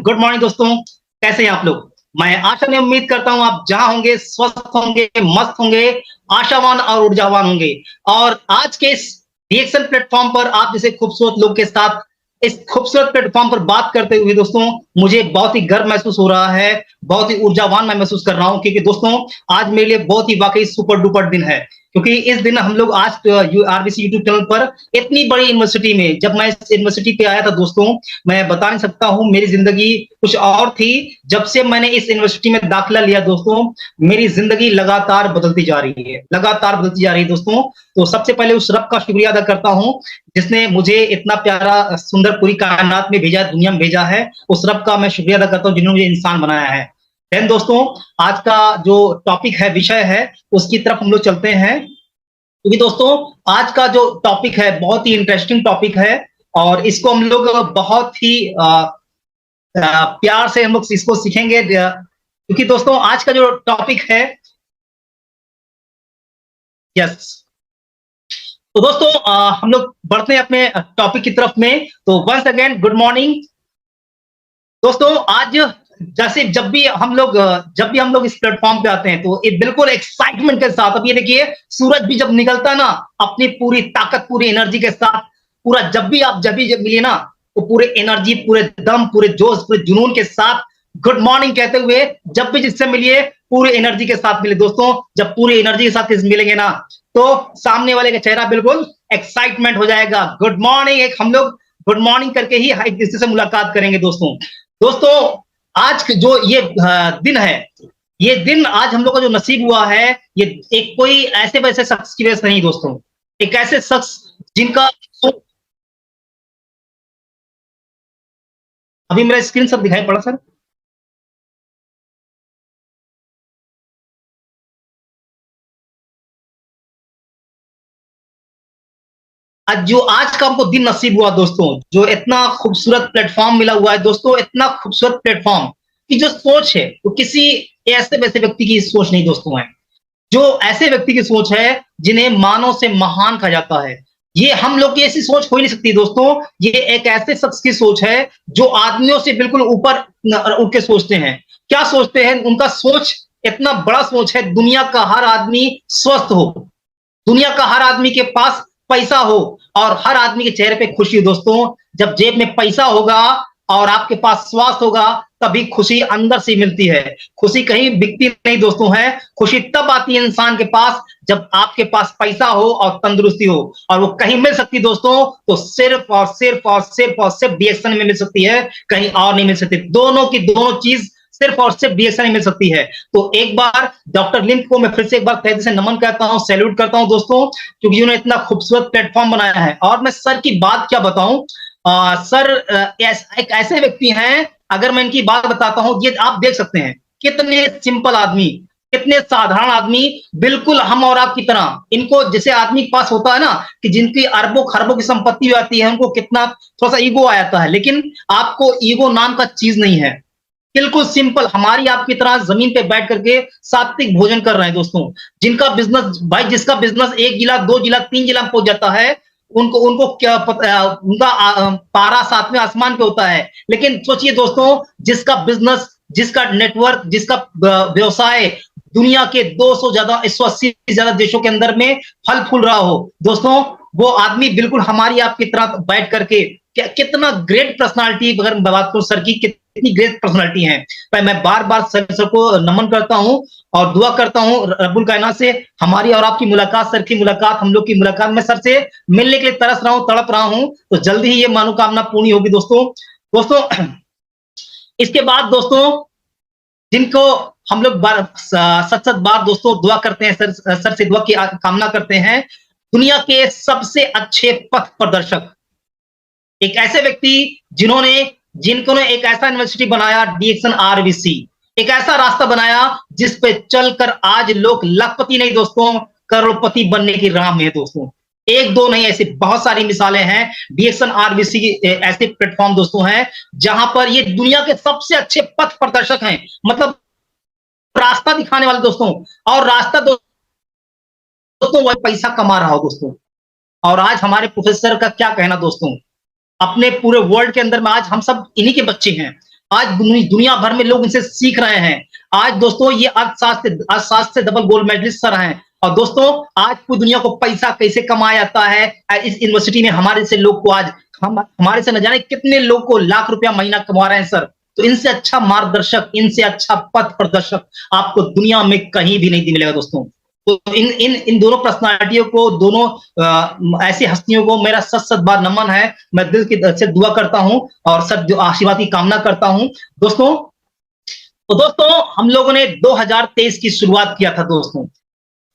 Good morning दोस्तों। कैसे हैं आप लोग? मैं आशा नहीं उम्मीद करता हूं आप जहां होंगे स्वस्थ होंगे, मस्त होंगे, आशावान और ऊर्जावान होंगे। और आज के इस रिएक्शन प्लेटफॉर्म पर आप जैसे खूबसूरत लोग के साथ इस खूबसूरत प्लेटफॉर्म पर बात करते हुए दोस्तों मुझे बहुत ही गर्व महसूस हो रहा है, बहुत ही ऊर्जावान मैं महसूस कर रहा हूं क्योंकि दोस्तों आज मेरे लिए बहुत ही वाकई सुपर डुपर दिन है। क्योंकि इस दिन हम लोग आज आरबीसी यूट्यूब चैनल पर इतनी बड़ी यूनिवर्सिटी में जब मैं इस यूनिवर्सिटी पे आया था दोस्तों, मैं बता नहीं सकता हूं मेरी जिंदगी कुछ और थी। जब से मैंने इस यूनिवर्सिटी में दाखिला लिया दोस्तों, मेरी जिंदगी लगातार बदलती जा रही है, लगातार बदलती जा रही है दोस्तों। तो सबसे पहले उस रब का शुक्रिया अदा करता हूं जिसने मुझे इतना प्यारा सुंदर पूरी कायनात में भेजा, दुनिया में भेजा है। उस रब का मैं शुक्रिया अदा करता हूं जिन्होंने मुझे इंसान बनाया है। देन दोस्तों आज का जो टॉपिक है, विषय है, उसकी तरफ हम लोग चलते हैं। क्योंकि दोस्तों आज का जो टॉपिक है बहुत ही इंटरेस्टिंग टॉपिक है और इसको हम लोग बहुत ही प्यार से हम लोग इसको सीखेंगे। क्योंकि दोस्तों आज का जो टॉपिक है, यस, तो दोस्तों हम लोग बढ़ते हैं अपने टॉपिक की तरफ में। तो वंस अगेन गुड मॉर्निंग दोस्तों। आज जैसे जब भी हम लोग इस प्लेटफॉर्म पे आते हैं तो ये बिल्कुल एक्साइटमेंट के साथ, अब ये देखिए सूरज भी जब निकलता है ना अपनी पूरी ताकत पूरी एनर्जी के साथ, पूरा जब मिलिए ना तो पूरे एनर्जी पूरे दम पूरे जोश पूरे जुनून के साथ गुड मॉर्निंग कहते हुए जब भी जिससे मिलिए पूरी एनर्जी के साथ मिले दोस्तों। जब पूरी एनर्जी के साथ मिलेंगे ना तो सामने वाले का चेहरा बिल्कुल एक्साइटमेंट हो जाएगा। गुड मॉर्निंग, एक हम लोग गुड मॉर्निंग करके ही एक दूसरे से मुलाकात करेंगे दोस्तों। दोस्तों आज जो ये दिन है, ये दिन आज हम लोग का जो नसीब हुआ है, ये एक कोई ऐसे वैसे शख्स की वजह से नहीं दोस्तों, एक ऐसे शख्स जिनका अभी मेरा स्क्रीन सब दिखाई पड़ा सर। आज का हमको दिन नसीब हुआ दोस्तों, जो इतना खूबसूरत प्लेटफॉर्म मिला हुआ है दोस्तों, इतना खूबसूरत प्लेटफॉर्म की जो सोच है वो किसी ऐसे वैसे व्यक्ति की सोच नहीं दोस्तों है। जो ऐसे व्यक्ति की सोच है जिन्हें मानव से महान कहा जाता है। ये हम लोग की ऐसी सोच हो ही नहीं सकती दोस्तों। ये एक ऐसे शख्स की सोच है जो आदमियों से बिल्कुल ऊपर उठ के सोचते हैं। क्या सोचते हैं? उनका सोच इतना बड़ा सोच है, दुनिया का हर आदमी स्वस्थ हो, दुनिया का हर आदमी के पास पैसा हो और हर आदमी के चेहरे पे खुशी हो दोस्तों। जब जेब में पैसा होगा और आपके पास स्वास्थ्य होगा तभी खुशी अंदर से मिलती है। खुशी कहीं बिकती नहीं दोस्तों है। खुशी तब आती है इंसान के पास जब आपके पास पैसा हो और तंदुरुस्ती हो, और वो कहीं मिल सकती दोस्तों तो सिर्फ डीएक्शन में मिल सकती है, कहीं और नहीं मिल सकती। दोनों की दोनों चीज सिर्फ और सिर्फ डीएक्शन में मिल सकती है। तो एक बार डॉक्टर लिंक को मैं फिर से एक बार तहे दिल से नमन करता हूं, सैल्यूट करता हूं दोस्तों, क्योंकि उन्होंने इतना खूबसूरत प्लेटफॉर्म बनाया है। और मैं सर की बात क्या बताऊं, सर एक ऐसे व्यक्ति हैं, अगर मैं इनकी बात बताता हूं, ये आप देख सकते हैं कितने सिंपल आदमी, कितने साधारण आदमी, बिल्कुल हम और आप की तरह। इनको जैसे आदमी के पास होता है ना कि जिनकी अरबों खरबों की संपत्ति आती है, उनको कितना थोड़ा सा ईगो आ जाता है, लेकिन आपको ईगो नाम का चीज नहीं है। बिल्कुल सिंपल हमारी आपकी तरह जमीन पे बैठ करके सात्विक भोजन कर रहे हैं दोस्तों। जिनका बिजनेस भाई, जिसका बिजनेस 1 जिला 2 जिला 3 जिला में पहुंच जाता है, उनको उनको क्या पता, उनका पारा 7वें आसमान पे होता है। लेकिन सोचिए दोस्तों, जिसका बिजनेस, जिसका नेटवर्क, जिसका व्यवसाय दुनिया के 200 ज्यादा 180 ज्यादा देशों के अंदर में फल फूल रहा हो दोस्तों, वो आदमी बिल्कुल हमारी आपकी तरह बैठ करके कितना ग्रेट पर्सनालिटी, अगर मैं बात करूं सर की कितनी ग्रेट पर्सनालिटी है। मैं बार बार सर को नमन करता हूं और दुआ करता हूं रब्बुल कायनात से हमारी और आपकी मुलाकात, सर की मुलाकात, हम लोग की मुलाकात, मैं सर से मिलने के लिए तरस रहा हूं, तड़प रहा हूं, तो जल्दी ही ये मनोकामना पूरी होगी दोस्तों। दोस्तों इसके बाद दोस्तों जिनको हम लोग सच सच बार दोस्तों दुआ करते हैं, सर से दुआ की कामना करते हैं, दुनिया के सबसे अच्छे पथ प्रदर्शक, एक ऐसे व्यक्ति जिन्होंने जिनको एक ऐसा यूनिवर्सिटी बनाया डीएक्शन आरबीसी, एक ऐसा रास्ता बनाया जिस पे चलकर आज लोग लखपति नहीं दोस्तों, करोड़पति बनने की राह में है दोस्तों। एक दो नहीं, ऐसी बहुत सारी मिसालें हैं। डीएक्शन आरबीसी की ऐसे प्लेटफॉर्म दोस्तों हैं जहां पर ये दुनिया के सबसे अच्छे पथ प्रदर्शक हैं, मतलब रास्ता दिखाने वाले दोस्तों। और रास्ता दोस्तों वही पैसा कमा रहा हो दोस्तों। और आज हमारे प्रोफेसर का क्या कहना दोस्तों, अपने पूरे वर्ल्ड के अंदर में आज हम सब इन्हीं के बच्चे हैं। आज दुनिया भर में लोग इनसे सीख रहे हैं। आज दोस्तों ये अर्थशास्त्र से डबल गोल्ड मेडलिस्ट सर हैं। और दोस्तों आज पूरी दुनिया को पैसा कैसे कमाया जाता है, इस यूनिवर्सिटी में हमारे से लोग को आज हमारे से न जाने कितने लोग को लाख रुपया महीना कमा रहे हैं सर। तो इनसे अच्छा मार्गदर्शक, इनसे अच्छा पथ प्रदर्शक आपको दुनिया में कहीं भी नहीं मिलेगा दोस्तों। तो इन दोनों पर्सनालिटियों को, दोनों ऐसी हस्तियों को मेरा सत सत बार नमन है। मैं दिल की से दुआ करता हूं और सब आशीर्वाद की कामना करता हूं दोस्तों। तो दोस्तों हम लोगों ने 2023 की शुरुआत किया था दोस्तों,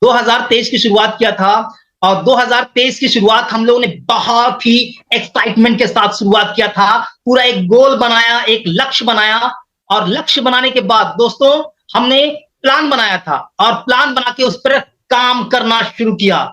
2023 की शुरुआत किया था। और 2023 की शुरुआत हम लोगों ने बहुत ही एक्साइटमेंट के साथ शुरुआत किया था। पूरा एक गोल बनाया, एक लक्ष्य बनाया, और लक्ष्य बनाने के बाद दोस्तों हमने प्लान बनाया था और प्लान बना के उस पर काम करना शुरू किया।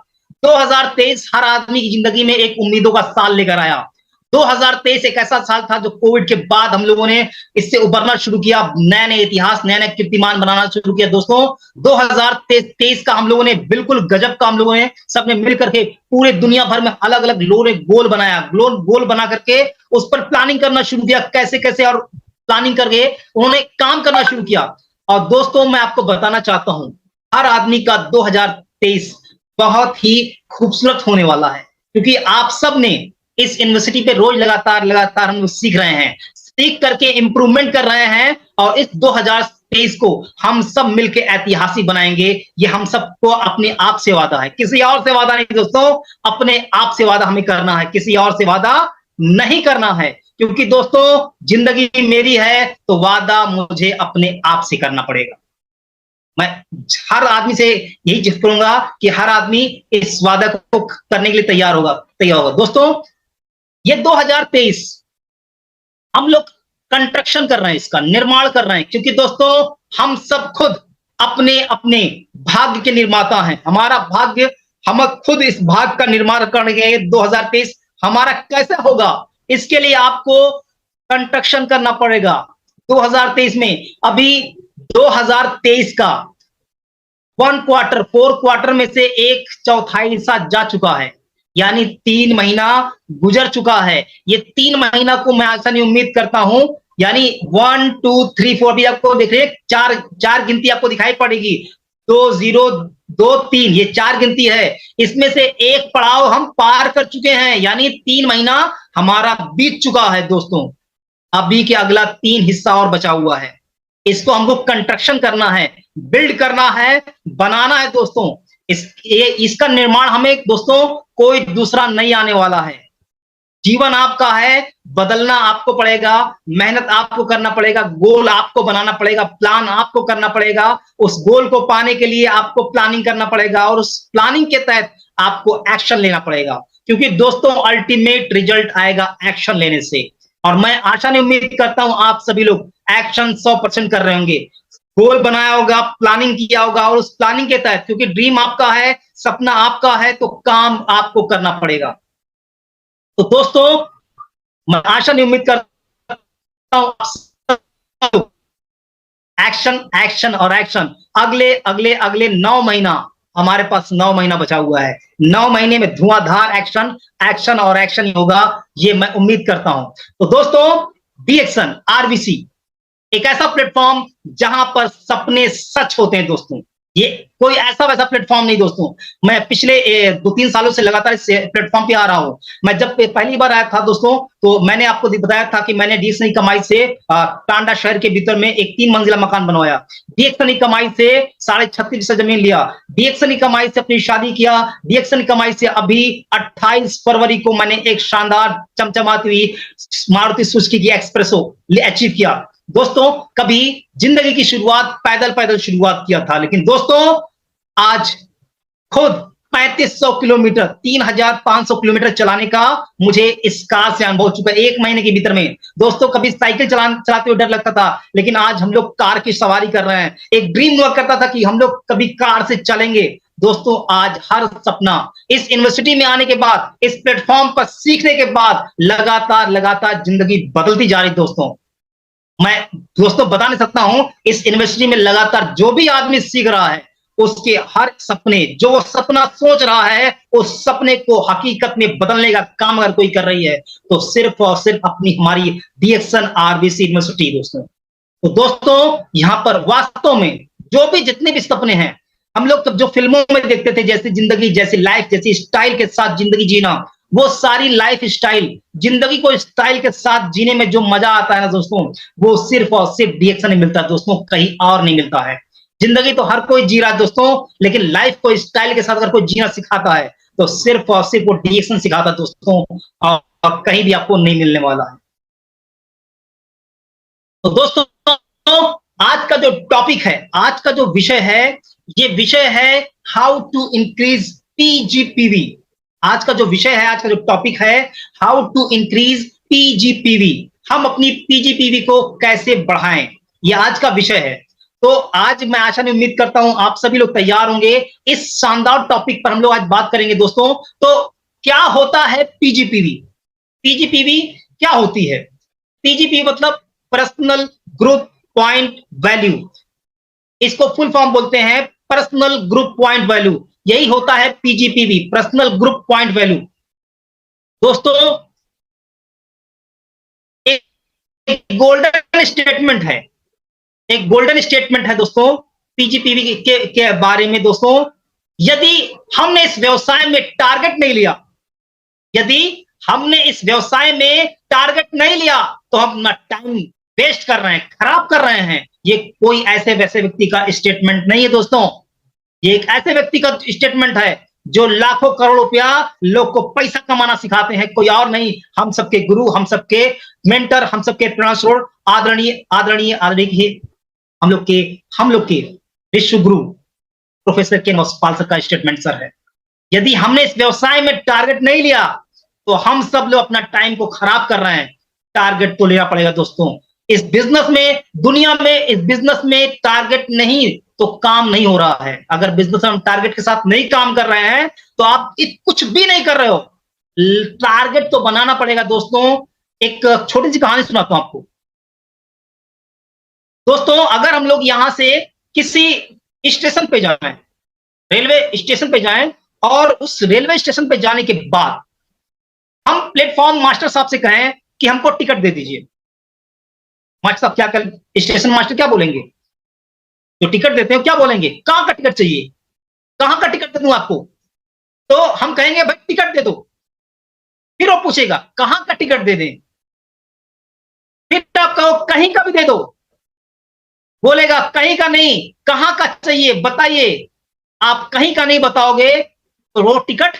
2023 हर आदमी की जिंदगी में एक उम्मीदों का साल लेकर आया। 2023 एक ऐसा साल था जो कोविड के बाद हम लोगों ने इससे उबरना शुरू किया, नए नए इतिहास, नए नए कीर्तिमान बनाना शुरू किया दोस्तों। 2023 का हम लोगों ने बिल्कुल गजब का, हम लोगों ने सबने मिलकर के पूरे दुनिया भर में अलग अलग लोगों ने गोल बनाया, गोल बना करके उस पर प्लानिंग करना शुरू किया, कैसे कैसे, और प्लानिंग करके उन्होंने काम करना शुरू किया। और दोस्तों मैं आपको बताना चाहता हूं, हर आदमी का 2023 बहुत ही खूबसूरत होने वाला है, क्योंकि आप सब ने इस यूनिवर्सिटी पे रोज लगातार हम लोग सीख रहे हैं, सीख करके इंप्रूवमेंट कर रहे हैं। और इस 2023 को हम सब मिलकर ऐतिहासिक बनाएंगे। ये हम सबको अपने आप से वादा है, किसी और से वादा नहीं दोस्तों, अपने आप से वादा हमें करना है, किसी और से वादा नहीं करना है। क्योंकि दोस्तों जिंदगी मेरी है तो वादा मुझे अपने आप से करना पड़ेगा। मैं हर आदमी से यही जिद करूंगा कि हर आदमी इस वादा को करने के लिए तैयार होगा दोस्तों। ये 2023 हम लोग कंस्ट्रक्शन कर रहे हैं, इसका निर्माण कर रहे हैं, क्योंकि दोस्तों हम सब खुद अपने अपने भाग्य के निर्माता हैं। हमारा भाग्य, हम खुद इस भाग्य का निर्माण करेंगे। 2023 हमारा कैसे होगा, इसके लिए आपको कंस्ट्रक्शन करना पड़ेगा 2023 में। अभी 2023 का 4 क्वार्टर में से 1/4 हिस्सा जा चुका है, यानी 3 महीना गुजर चुका है। ये 3 महीना को मैं ऐसा नहीं उम्मीद करता हूं, यानी 1 2 3 4 भी आपको देख रहे, चार गिनती आपको दिखाई पड़ेगी, 2 0 2 3, ये 4 गिनती है। इसमें से एक पड़ाव हम पार कर चुके हैं, यानी 3 महीना हमारा बीत चुका है दोस्तों। अभी के अगला 3 हिस्सा और बचा हुआ है, इसको हमको कंस्ट्रक्शन करना है, बिल्ड करना है, बनाना है दोस्तों। इसका निर्माण हमें दोस्तों कोई दूसरा नहीं आने वाला है। जीवन आपका है, बदलना आपको पड़ेगा, मेहनत आपको करना पड़ेगा, गोल आपको बनाना पड़ेगा, प्लान आपको करना पड़ेगा। उस गोल को पाने के लिए आपको प्लानिंग करना पड़ेगा, और उस प्लानिंग के तहत आपको एक्शन लेना पड़ेगा, क्योंकि दोस्तों अल्टीमेट रिजल्ट आएगा एक्शन लेने से। और मैं आशा नहीं उम्मीद करता हूं आप सभी लोग एक्शन 100% कर रहे होंगे। गोल बनाया होगा, प्लानिंग किया होगा, और उस प्लानिंग के तहत, क्योंकि ड्रीम आपका है, सपना आपका है, तो काम आपको करना पड़ेगा। तो दोस्तों मैं आशा नहीं उम्मीद करता हूं, एक्शन एक्शन और एक्शन। अगले 9 महीना हमारे पास 9 महीना बचा हुआ है। 9 महीने में धुआंधार एक्शन और एक्शन ही होगा, ये मैं उम्मीद करता हूं। तो दोस्तों बी एक्शन आरबीसी एक ऐसा प्लेटफॉर्म जहां पर सपने सच होते हैं दोस्तों। ये कोई ऐसा वैसा प्लेटफॉर्म नहीं दोस्तों। मैं पिछले 2-3 सालों से लगातार इस प्लेटफॉर्म पे आ रहा हूं। मैं जब पहली बार आया था दोस्तों, तो मैंने आपको बताया था कि मैंने डीएक्सन की कमाई से टांडा शहर के भीतर में एक 3 मंजिला मकान बनवाया। डीएक्सन की कमाई से 36.5 जमीन लिया। डीएक्सन की कमाई से अपनी शादी किया। डीएक्सन की कमाई से अभी 28 फरवरी को मैंने एक शानदार चमचमाती हुई मारुति सुजुकी की एक्सप्रेसो अचीव किया। दोस्तों कभी जिंदगी की शुरुआत पैदल शुरुआत किया था, लेकिन दोस्तों आज खुद 3500 किलोमीटर 3500 किलोमीटर चलाने का मुझे इस कार से अनुभव चुका है 1 महीने के भीतर में। दोस्तों कभी साइकिल चलाते हुए डर लगता था, लेकिन आज हम लोग कार की सवारी कर रहे हैं। एक ड्रीम हुआ करता था कि हम लोग कभी कार से चलेंगे। दोस्तों आज हर सपना इस यूनिवर्सिटी में आने के बाद, इस प्लेटफॉर्म पर सीखने के बाद लगातार जिंदगी बदलती जा रही। दोस्तों मैं बता नहीं सकता हूं, इस यूनिवर्सिटी में लगातार जो भी आदमी सीख रहा है उसके हर सपने, जो वो सपना सोच रहा है, उस सपने को हकीकत में बदलने का काम अगर कोई कर रही है, तो सिर्फ और सिर्फ अपनी हमारी डीएक्सन आरबीसी यूनिवर्सिटी दोस्तों। तो दोस्तों यहाँ पर वास्तव में जो भी जितने भी सपने हैं, हम लोग जो फिल्मों में देखते थे, जैसे जिंदगी, जैसी लाइफ, जैसी स्टाइल के साथ जिंदगी जीना, वो सारी लाइफ स्टाइल, जिंदगी को स्टाइल के साथ जीने में जो मजा आता है ना दोस्तों, वो सिर्फ और सिर्फ डीएक्सन में मिलता है दोस्तों, कहीं और नहीं मिलता है। जिंदगी तो हर कोई जी रहा है दोस्तों, लेकिन लाइफ को स्टाइल के साथ अगर कोई जीना सिखाता है, तो सिर्फ और सिर्फ वो डीएक्सन सिखाता है दोस्तों, और कहीं भी आपको नहीं मिलने वाला है। तो दोस्तों आज का जो टॉपिक है, आज का जो विषय है, ये विषय है हाउ टू इंक्रीज पीजीपीवी। आज का जो विषय है, आज का जो टॉपिक है, हाउ टू इंक्रीज पीजीपीवी। हम अपनी पीजीपीवी को कैसे बढ़ाएं, ये आज का विषय है। तो आज मैं आशा में उम्मीद करता हूं आप सभी लोग तैयार होंगे। इस शानदार टॉपिक पर हम लोग आज बात करेंगे दोस्तों। तो क्या होता है पीजीपीवी? पीजीपीवी क्या होती है? पीजीपीवी मतलब पर्सनल ग्रुप पॉइंट वैल्यू। इसको फुल फॉर्म बोलते हैं पर्सनल ग्रुप पॉइंट वैल्यू। यही होता है पीजीपीवी, पर्सनल ग्रुप पॉइंट वैल्यू। दोस्तों एक गोल्डन स्टेटमेंट है, एक गोल्डन स्टेटमेंट है दोस्तों पीजीपीवी के बारे में दोस्तों। यदि हमने इस व्यवसाय में टारगेट नहीं लिया, यदि हमने इस व्यवसाय में टारगेट नहीं लिया, तो हम अपना टाइम वेस्ट कर रहे हैं, खराब कर रहे हैं। ये कोई ऐसे वैसे व्यक्ति का स्टेटमेंट नहीं है दोस्तों, ये एक ऐसे व्यक्ति का स्टेटमेंट है जो लाखों करोड़ रुपया लोग को पैसा कमाना सिखाते हैं, कोई और नहीं, हम सबके गुरु, हम सबके मेंटर, हम सबके प्रेरणास्रोत आदरणीय आदरणीय आदरणीय हम लोग के विश्व गुरु प्रोफेसर के नौसपाल सर का स्टेटमेंट सर है। यदि हमने इस व्यवसाय में टारगेट नहीं लिया, तो हम सब लोग अपना टाइम को खराब कर रहे हैं। टारगेट तो लेना पड़ेगा दोस्तों। इस बिजनेस में, दुनिया में, इस बिजनेस में टारगेट नहीं तो काम नहीं हो रहा है। अगर बिजनेस में हम टारगेट के साथ नहीं काम कर रहे हैं, तो आप कुछ भी नहीं कर रहे हो। टारगेट तो बनाना पड़ेगा दोस्तों। एक छोटी सी कहानी सुनाता हूं आपको दोस्तों। अगर हम लोग यहां से किसी स्टेशन पे जाएं, रेलवे स्टेशन पे जाएं, और उस रेलवे स्टेशन पे जाने के बाद हम प्लेटफॉर्म मास्टर साहब से कहें कि हमको टिकट दे दीजिए, मास्टर साहब क्या कर, स्टेशन मास्टर क्या बोलेंगे? जो टिकट देते हो क्या बोलेंगे? कहां का टिकट चाहिए, कहां का टिकट दे दूं आपको? तो हम कहेंगे भाई टिकट दे दो। फिर वो पूछेगा कहां का टिकट दे दें? फिर आप कहो कहीं का भी दे दो। बोलेगा कहीं का नहीं, कहां का चाहिए बताइए। आप कहीं का नहीं बताओगे तो वो टिकट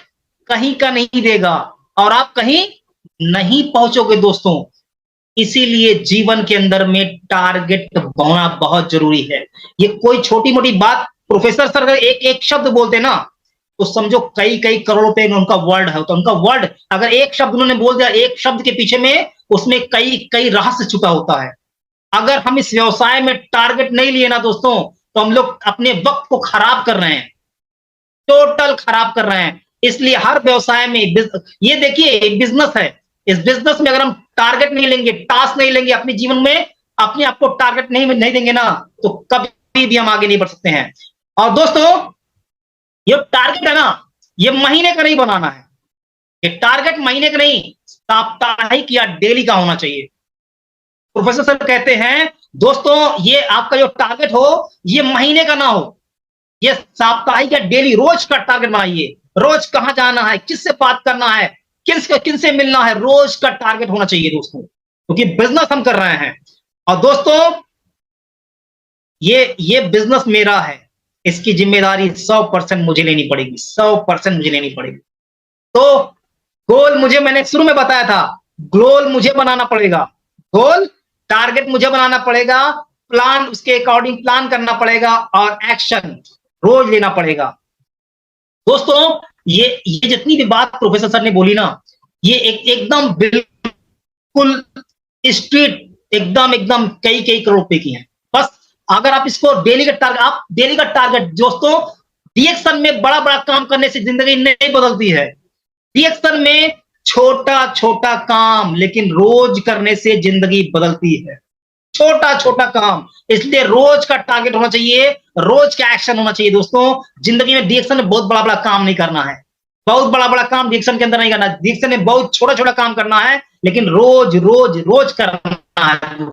कहीं का नहीं देगा, और आप कहीं नहीं पहुंचोगे दोस्तों। इसीलिए जीवन के अंदर में टारगेट होना बहुत जरूरी है। ये कोई छोटी मोटी बात, प्रोफेसर सर अगर एक एक शब्द बोलते ना, तो समझो कई कई करोड़ रुपए में उनका वर्ड है। तो उनका वर्ड अगर एक शब्द उन्होंने बोल दिया, एक शब्द के पीछे में उसमें कई कई रहस्य छुपा होता है। अगर हम इस व्यवसाय में टारगेट नहीं लिए ना दोस्तों, तो हम लोग अपने वक्त को खराब कर रहे हैं, टोटल खराब कर रहे हैं। इसलिए हर व्यवसाय में, ये देखिए बिजनेस है, इस बिजनेस में अगर हम टारगेट नहीं लेंगे, टास्क नहीं लेंगे अपने जीवन में, अपने आप को टारगेट नहीं देंगे ना, तो कभी भी हम आगे नहीं बढ़ सकते हैं। और दोस्तों ये टारगेट है ना, ये महीने का नहीं बनाना है। ये टारगेट महीने का नहीं, साप्ताहिक या डेली का होना चाहिए। प्रोफेसर सर कहते हैं दोस्तों, ये आपका जो टारगेट हो, ये महीने का ना हो, ये साप्ताहिक या डेली, रोज का टारगेट बनाइए। रोज कहां जाना है, किससे बात करना है, किनसे मिलना है, रोज का टारगेट होना चाहिए दोस्तों, क्योंकि बिजनेस हम कर रहे हैं। और दोस्तों ये बिजनेस मेरा है, इसकी जिम्मेदारी 100% मुझे लेनी पड़ेगी, 100% मुझे लेनी पड़ेगी। तो गोल मुझे, मैंने शुरू में बताया था, गोल मुझे बनाना पड़ेगा, गोल टारगेट मुझे बनाना पड़ेगा, प्लान उसके अकॉर्डिंग प्लान करना पड़ेगा, और एक्शन रोज लेना पड़ेगा। दोस्तों ये जितनी भी बात प्रोफेसर सर ने बोली ना, ये एकदम बिल्कुल स्ट्रीट, एकदम कई कई करोड़ रुपए की है। बस अगर आप इसको डेली का टारगेट, आप डेली का टारगेट दोस्तों, रिएक्शन में बड़ा बड़ा काम करने से जिंदगी नहीं बदलती है। रिएक्शन में छोटा छोटा काम लेकिन रोज करने से जिंदगी बदलती है। छोटा छोटा काम, इसलिए रोज का टारगेट होना चाहिए, रोज का एक्शन होना चाहिए दोस्तों। जिंदगी में डिएक्शन में बहुत बड़ा बड़ा काम नहीं करना है, बहुत बड़ा बड़ा काम डिएक्शन के अंदर नहीं करना, डिएक्शन में बहुत छोटा छोटा काम करना है, लेकिन रोज रोज रोज करना है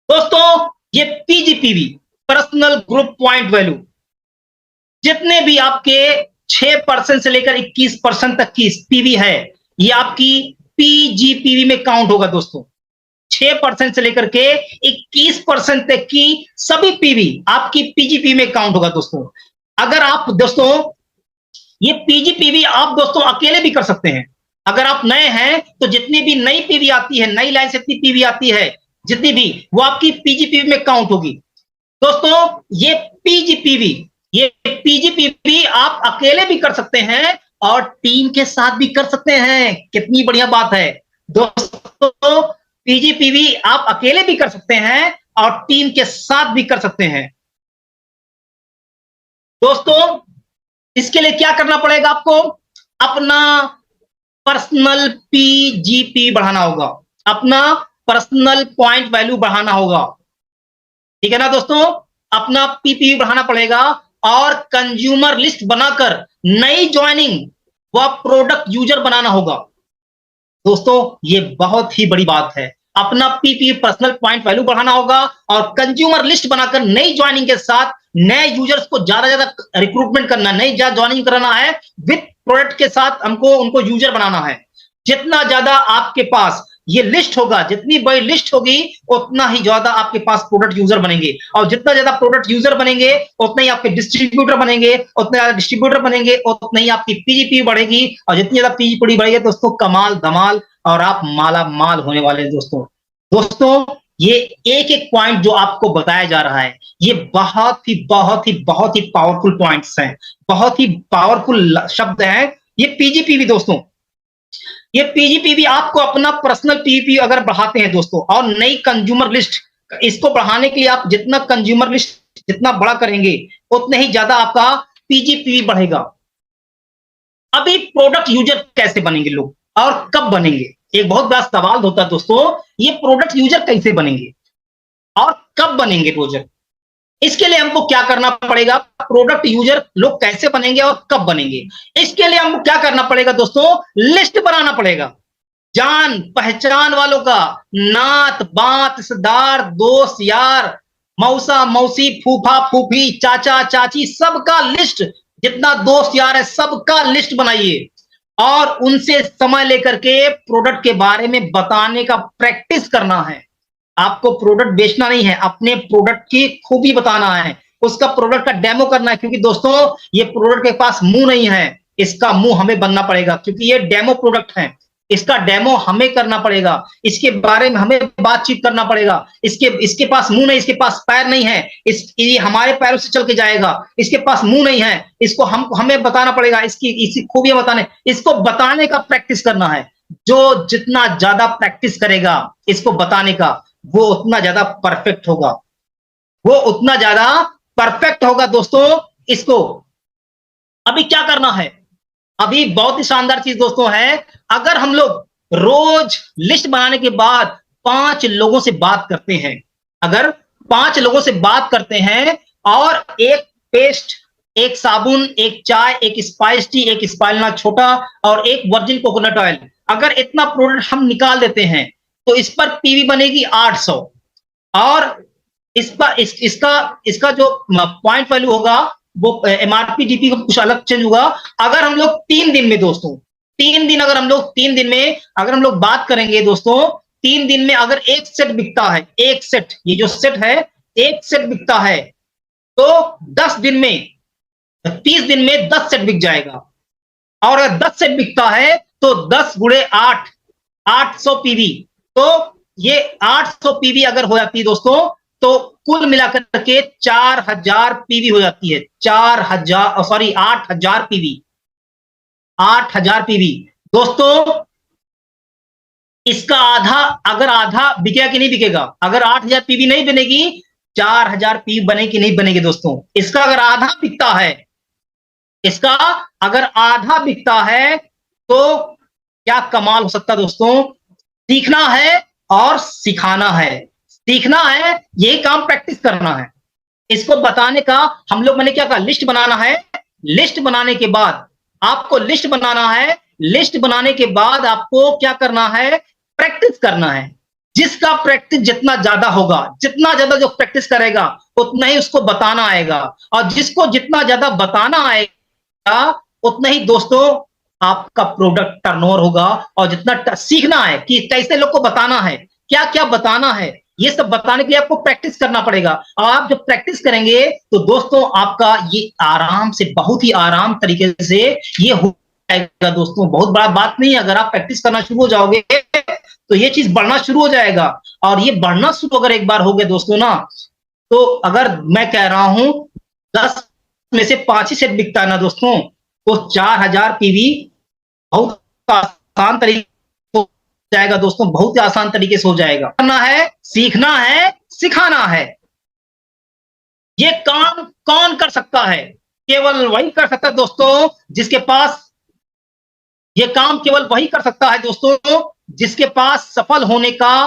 दोस्तों। ये पीजीपीवी, पर्सनल ग्रुप पॉइंट वैल्यू, जितने भी आपके 6% से लेकर 21% तक की पीवी है, ये आपकी पीजीपीवी में काउंट होगा दोस्तों। 6% से लेकर के 21% तक की सभी पीवी आपकी पीजीपीवी में काउंट होगा दोस्तों। अगर आप दोस्तों ये पीजीपीवी आप दोस्तों अकेले भी कर सकते हैं। अगर आप नए हैं तो जितनी भी नई पीवी आती है, नई लाइन से इतनी पीवी आती है जितनी भी, वो आपकी पीजीपीवी में काउंट होगी दोस्तों। ये पीजीपीवी, ये पीजीपीवी आप अकेले भी कर सकते हैं और टीम के साथ भी कर सकते हैं। कितनी बढ़िया बात है दोस्तों, पीजीपीवी आप अकेले भी कर सकते हैं और टीम के साथ भी कर सकते हैं दोस्तों। इसके लिए क्या करना पड़ेगा आपको? अपना पर्सनल पीजीपी बढ़ाना होगा, अपना पर्सनल पॉइंट वैल्यू बढ़ाना होगा, ठीक है ना दोस्तों। अपना पीपी बढ़ाना पड़ेगा और कंज्यूमर लिस्ट बनाकर नई ज्वाइनिंग व प्रोडक्ट यूजर बनाना होगा दोस्तों। ये बहुत ही बड़ी बात है। अपना पीपी पर्सनल पॉइंट वैल्यू बढ़ाना होगा और कंज्यूमर लिस्ट बनाकर नई ज्वाइनिंग के साथ नए यूजर्स को ज्यादा ज्यादा रिक्रूटमेंट करना, नई ज्वाइनिंग कराना है, विद प्रोडक्ट के साथ हमको उनको यूजर बनाना है। जितना ज्यादा आपके पास ये लिस्ट होगा, जितनी बड़ी लिस्ट होगी, उतना ही ज्यादा आपके पास प्रोडक्ट यूजर बनेंगे, और जितना ज्यादा प्रोडक्ट यूजर बनेंगे उतना ही आपके डिस्ट्रीब्यूटर बनेंगे, उतने ज्यादा डिस्ट्रीब्यूटर बनेंगे उतना ही आपकी पीजीपी बढ़ेगी, और जितनी ज्यादा पीजीपी बढ़ेगी दोस्तों कमाल धमाल और आप माला माल होने वाले हैं दोस्तों। दोस्तों ये एक एक पॉइंट जो आपको बताया जा रहा है, ये बहुत ही बहुत ही बहुत ही पावरफुल पॉइंट्स हैं, बहुत ही पावरफुल शब्द हैं ये पीजीपी भी दोस्तों। ये पीजीपी आपको अपना पर्सनल पीजीपी अगर बढ़ाते हैं दोस्तों, और नई कंज्यूमर लिस्ट, इसको बढ़ाने के लिए आप जितना कंज्यूमर लिस्ट जितना बड़ा करेंगे उतने ही ज्यादा आपका पीजीपी बढ़ेगा। अभी प्रोडक्ट यूजर कैसे बनेंगे लोग और कब बनेंगे, एक बहुत बड़ा सवाल होता है दोस्तों। ये प्रोडक्ट यूजर कैसे बनेंगे और कब बनेंगे यूजर, इसके लिए हमको क्या करना पड़ेगा? प्रोडक्ट यूजर लोग कैसे बनेंगे और कब बनेंगे, इसके लिए हमको क्या करना पड़ेगा दोस्तों? लिस्ट बनाना पड़ेगा। जान पहचान वालों का, नात बात रिश्तेदार दोस्त यार, मौसा मौसी फूफा फूफी चाचा चाची सबका लिस्ट, जितना दोस्त यार है सबका लिस्ट बनाइए और उनसे समय लेकर के प्रोडक्ट के बारे में बताने का प्रैक्टिस करना है। आपको प्रोडक्ट बेचना नहीं है, अपने प्रोडक्ट की खूबी बताना है, उसका प्रोडक्ट का डेमो करना है, क्योंकि दोस्तों ये प्रोडक्ट के पास मुंह नहीं है, इसका मुंह हमें बनना पड़ेगा, क्योंकि ये डेमो प्रोडक्ट है, इसका डेमो हमें करना पड़ेगा, इसके बारे में हमें बातचीत करना पड़ेगा। इसके पास मुंह नहीं, इसके पास पैर नहीं है, ये हमारे पैरों से चल के जाएगा, इसके पास मुंह नहीं है, इसको हमें बताना पड़ेगा, इसकी खूबियां बताने, इसको बताने का प्रैक्टिस करना है। जो जितना ज्यादा प्रैक्टिस करेगा इसको बताने का, वो उतना ज्यादा परफेक्ट होगा, वो उतना ज्यादा परफेक्ट होगा दोस्तों। इसको अभी क्या करना है? अभी बहुत ही शानदार चीज दोस्तों है, अगर हम लोग रोज लिस्ट बनाने के बाद 5 लोगों से बात करते हैं, अगर 5 लोगों से बात करते हैं और एक पेस्ट, एक साबुन, एक चाय, एक स्पाइस टी, एक स्पाइरलिना छोटा और एक वर्जिन कोकोनट ऑयल, अगर इतना प्रोडक्ट हम निकाल देते हैं तो इस पर पीवी बनेगी 800, और इस पर इसका जो पॉइंट वैल्यू होगा वो एमआरपी डीपी का कुछ अलग चेंज होगा। अगर हम लोग 3 दिन में दोस्तों, 3 दिन अगर हम लोग 3 दिन में अगर हम लोग बात करेंगे दोस्तों, 3 दिन में अगर एक सेट बिकता है, एक सेट, ये जो सेट है एक सेट बिकता है, तो 10 दिन में 30 दिन में 10 सेट बिक जाएगा। और अगर 10 सेट बिकता है तो 10 गुणे 8, 800 पीवी, तो ये 800 पीवी अगर हो जाती है दोस्तों तो कुल मिलाकर के 4000 पीवी हो जाती है। 8000 पीवी, 8000 पीवी दोस्तों। इसका आधा, अगर आधा बिकेगा कि नहीं बिकेगा? अगर 8000 पीवी नहीं बनेगी, 4000 पीवी बनेगी कि नहीं बनेगी दोस्तों? इसका अगर आधा बिकता है, इसका अगर आधा बिकता है तो क्या कमाल हो सकता है दोस्तों। सीखना है और सिखाना है, सीखना है, यही काम प्रैक्टिस करना है। इसको बताने का हम लोग मैंने क्या कहा, लिस्ट बनाना है। लिस्ट बनाने के बाद आपको लिस्ट बनाना है। लिस्ट बनाने के बाद आपको क्या करना है, प्रैक्टिस करना है। जिसका प्रैक्टिस जितना ज्यादा होगा, जितना ज्यादा जो प्रैक्टिस करेगा उतना ही उसको बताना आएगा, और जिसको जितना ज्यादा बताना आएगा उतना ही दोस्तों आपका प्रोडक्ट टर्नओवर होगा। और जितना सीखना है कि कैसे लोग को बताना है, क्या क्या बताना है, ये सब बताने के लिए आपको प्रैक्टिस करना पड़ेगा। और आप जब प्रैक्टिस करेंगे तो दोस्तों आपका ये आराम से, बहुत ही आराम तरीके से ये हो जाएगा दोस्तों। बहुत बड़ा बात नहीं है, अगर आप प्रैक्टिस करना शुरू हो जाओगे तो ये चीज बढ़ना शुरू हो जाएगा। और ये बढ़ना शुरू अगर एक बार हो गया दोस्तों ना, तो अगर मैं कह रहा हूं 10 में से 5 ही सेट बिकता है ना दोस्तों, तो 4000 पीवी बहुत आसान तरीके हो जाएगा दोस्तों, बहुत ही आसान तरीके से हो जाएगा। करना है, सीखना है, सिखाना है। ये काम कौन कर सकता है? केवल वही कर सकता है दोस्तों जिसके पास, ये काम केवल वही कर सकता है दोस्तों जिसके पास सफल होने का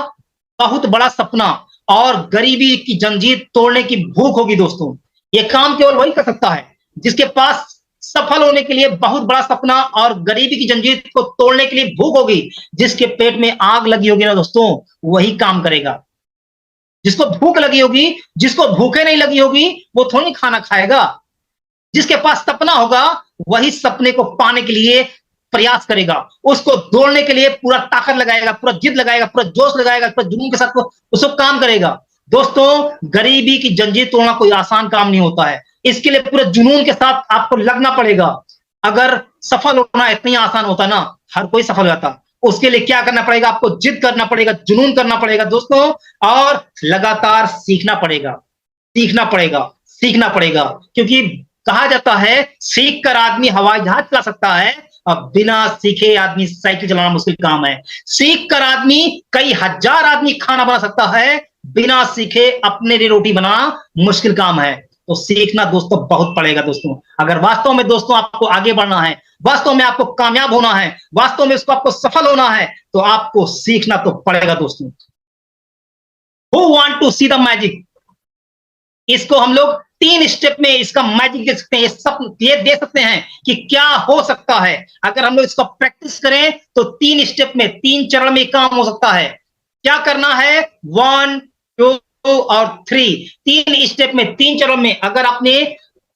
बहुत बड़ा सपना और गरीबी की जंजीर तोड़ने की भूख होगी दोस्तों। ये काम केवल वही कर सकता है जिसके पास सफल होने के लिए बहुत बड़ा सपना और गरीबी की जंजीर को तोड़ने के लिए भूख होगी। जिसके पेट में आग लगी होगी ना दोस्तों, वही काम करेगा। जिसको भूख लगी होगी, जिसको भूखे नहीं लगी होगी, वो थोड़ी खाना खाएगा। जिसके पास सपना होगा वही सपने को पाने के लिए प्रयास करेगा, उसको दौड़ने के लिए पूरा ताकत लगाएगा, पूरा जिद लगाएगा, पूरा जोश लगाएगा, पूरा जुनून के साथ उसको काम करेगा। दोस्तों गरीबी की जंजीर तोड़ना कोई आसान काम नहीं होता है, इसके लिए पूरे जुनून के साथ आपको लगना पड़ेगा। अगर सफल होना इतना ही आसान होता ना, हर कोई सफल हो जाता। उसके लिए क्या करना पड़ेगा, आपको जिद करना पड़ेगा, जुनून करना पड़ेगा दोस्तों, और लगातार सीखना पड़ेगा, सीखना पड़ेगा, सीखना पड़ेगा। क्योंकि कहा जाता है सीख कर आदमी हवाई जहाज चला सकता है, अब बिना सीखे आदमी साइकिल चलाना मुश्किल काम है। सीख कर आदमी कई हजार आदमी खाना बना सकता है, बिना सीखे अपने लिए रोटी बनाना मुश्किल काम है। तो सीखना दोस्तों बहुत पड़ेगा दोस्तों। अगर वास्तव में दोस्तों आपको आगे बढ़ना है, वास्तव में आपको कामयाब होना है, वास्तव में उसको आपको सफल होना है, तो आपको सीखना तो पड़ेगा दोस्तों। Who want to see the magic? इसको हम लोग 3 स्टेप में इसका मैजिक दे सकते हैं, ये सब ये दे सकते हैं कि क्या हो सकता है अगर हम लोग इसका प्रैक्टिस करें। तो 3 स्टेप में, 3 चरण में काम हो सकता है। क्या करना है, 1 2 और 3, 3 स्टेप में, 3 चरण में। अगर आपने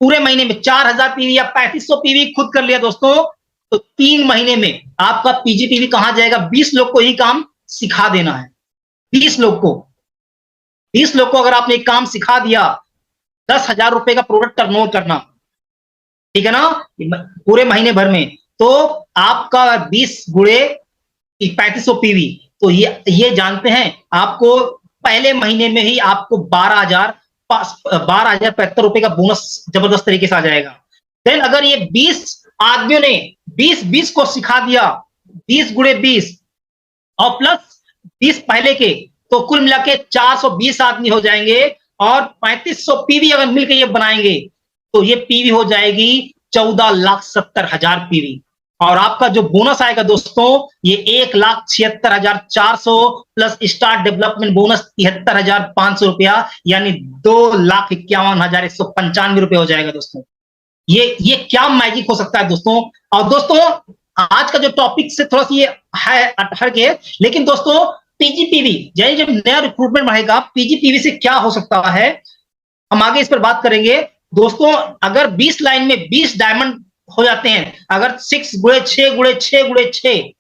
पूरे महीने में 4000 पीवी या 3500 पीवी खुद कर लिया दोस्तों, तो 3 महीने में आपका पीजीपीवी कहां जाएगा? 20 लोग को ही काम सिखा देना है। 20 लोग को, 20 लोग को अगर आपने एक काम सिखा दिया, 10,000 रुपए का प्रोडक्ट टर्नओवर करना, ठीक है ना, पूरे महीने भर में, तो आपका 20 गुणे 3500 पीवी, तो ये जानते हैं आपको पहले महीने में ही आपको 12,075 रुपए का बोनस जबरदस्त तरीके से आ जाएगा। देन अगर ये 20 आदमियों ने 20 को सिखा दिया, 20 गुणे 20 और प्लस 20 पहले के, तो कुल मिला के 420 आदमी हो जाएंगे। और 3500 पीवी अगर मिलकर ये बनाएंगे तो ये पीवी हो जाएगी 14,70,000 पीवी। और आपका जो बोनस आएगा दोस्तों, ये 1,76,400 प्लस स्टार्ट डेवलपमेंट बोनस 73,500 रुपया, यानी 2,51,195 रुपए हो जाएगा दोस्तों। ये क्या मैजिक हो सकता है दोस्तों। और दोस्तों आज का जो टॉपिक से थोड़ा सा ये है हट के, लेकिन दोस्तों पीजीपीवी, यानी जब नया रिक्रूटमेंट बढ़ेगा, पीजीपीवी से क्या हो सकता है, हम आगे इस पर बात करेंगे दोस्तों। अगर 20 लाइन में 20 डायमंड हो जाते हैं, अगर 6 गुणे 6 गुणे 6 गुणे 6,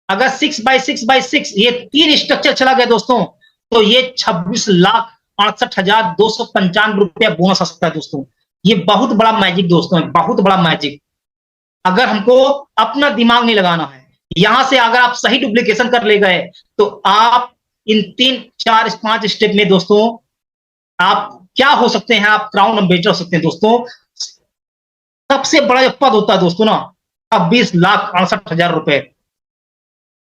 अगर 6x6x6 ये 3 स्ट्रक्चर चला गया दोस्तों, तो ये 26,68,295 रुपया बोनस आ सकता है दोस्तों। ये बहुत बड़ा मैजिक दोस्तों है, बहुत बड़ा मैजिक। अगर हमको अपना दिमाग नहीं लगाना है, यहां से अगर आप सही डुप्लीकेशन कर ले गए, तो आप इन 3 4 5 स्टेप में दोस्तों आप क्या हो सकते हैं, आप क्राउन एम्बेसडर हो सकते हैं दोस्तों। सबसे बड़ा जो पद होता है दोस्तों ना, 26,68,000 रुपए।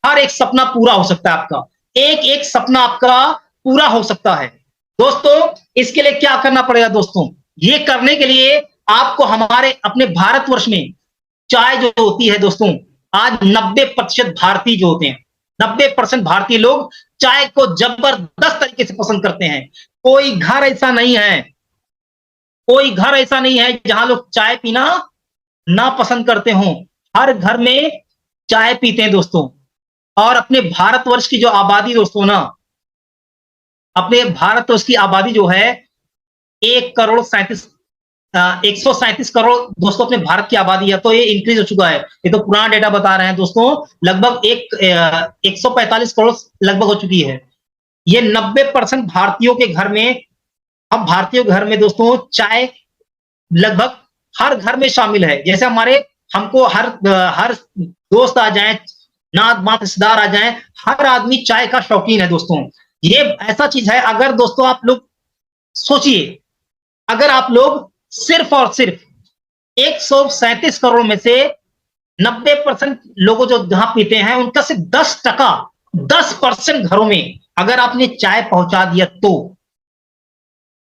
हर एक सपना पूरा हो सकता है आपका, एक एक सपना आपका पूरा हो सकता है दोस्तों। इसके लिए क्या करना पड़ेगा दोस्तों, ये करने के लिए आपको हमारे अपने भारतवर्ष में चाय जो होती है दोस्तों, आज 90% भारतीय जो होते हैं, 90% भारतीय लोग चाय को जबरदस्त तरीके से पसंद करते हैं। कोई घर ऐसा नहीं है, कोई घर ऐसा नहीं है जहां लोग चाय पीना ना पसंद करते हों। हर घर में चाय पीते हैं दोस्तों। और अपने भारतवर्ष की जो आबादी दोस्तों ना, अपने भारतवर्ष की आबादी जो है 1,37 करोड़ दोस्तों अपने भारत की आबादी है, तो ये इंक्रीज हो चुका है। ये तो पुराना डेटा बता रहे हैं दोस्तों, लगभग 145 करोड़ लगभग हो चुकी है। ये 90% भारतीयों के घर में, अब भारतीयों के घर में दोस्तों चाय लगभग हर घर में शामिल है। जैसे हमको हर दोस्त आ जाए, नात मात रिश्तेदार आ जाए, हर आदमी चाय का शौकीन है दोस्तों। ये ऐसा चीज है, अगर दोस्तों आप लोग सोचिए, अगर आप लोग सिर्फ और सिर्फ 137 करोड़ में से 90% लोगों जो जहां पीते हैं उनका सिर्फ 10%, 10% घरों में अगर आपने चाय पहुंचा दिया तो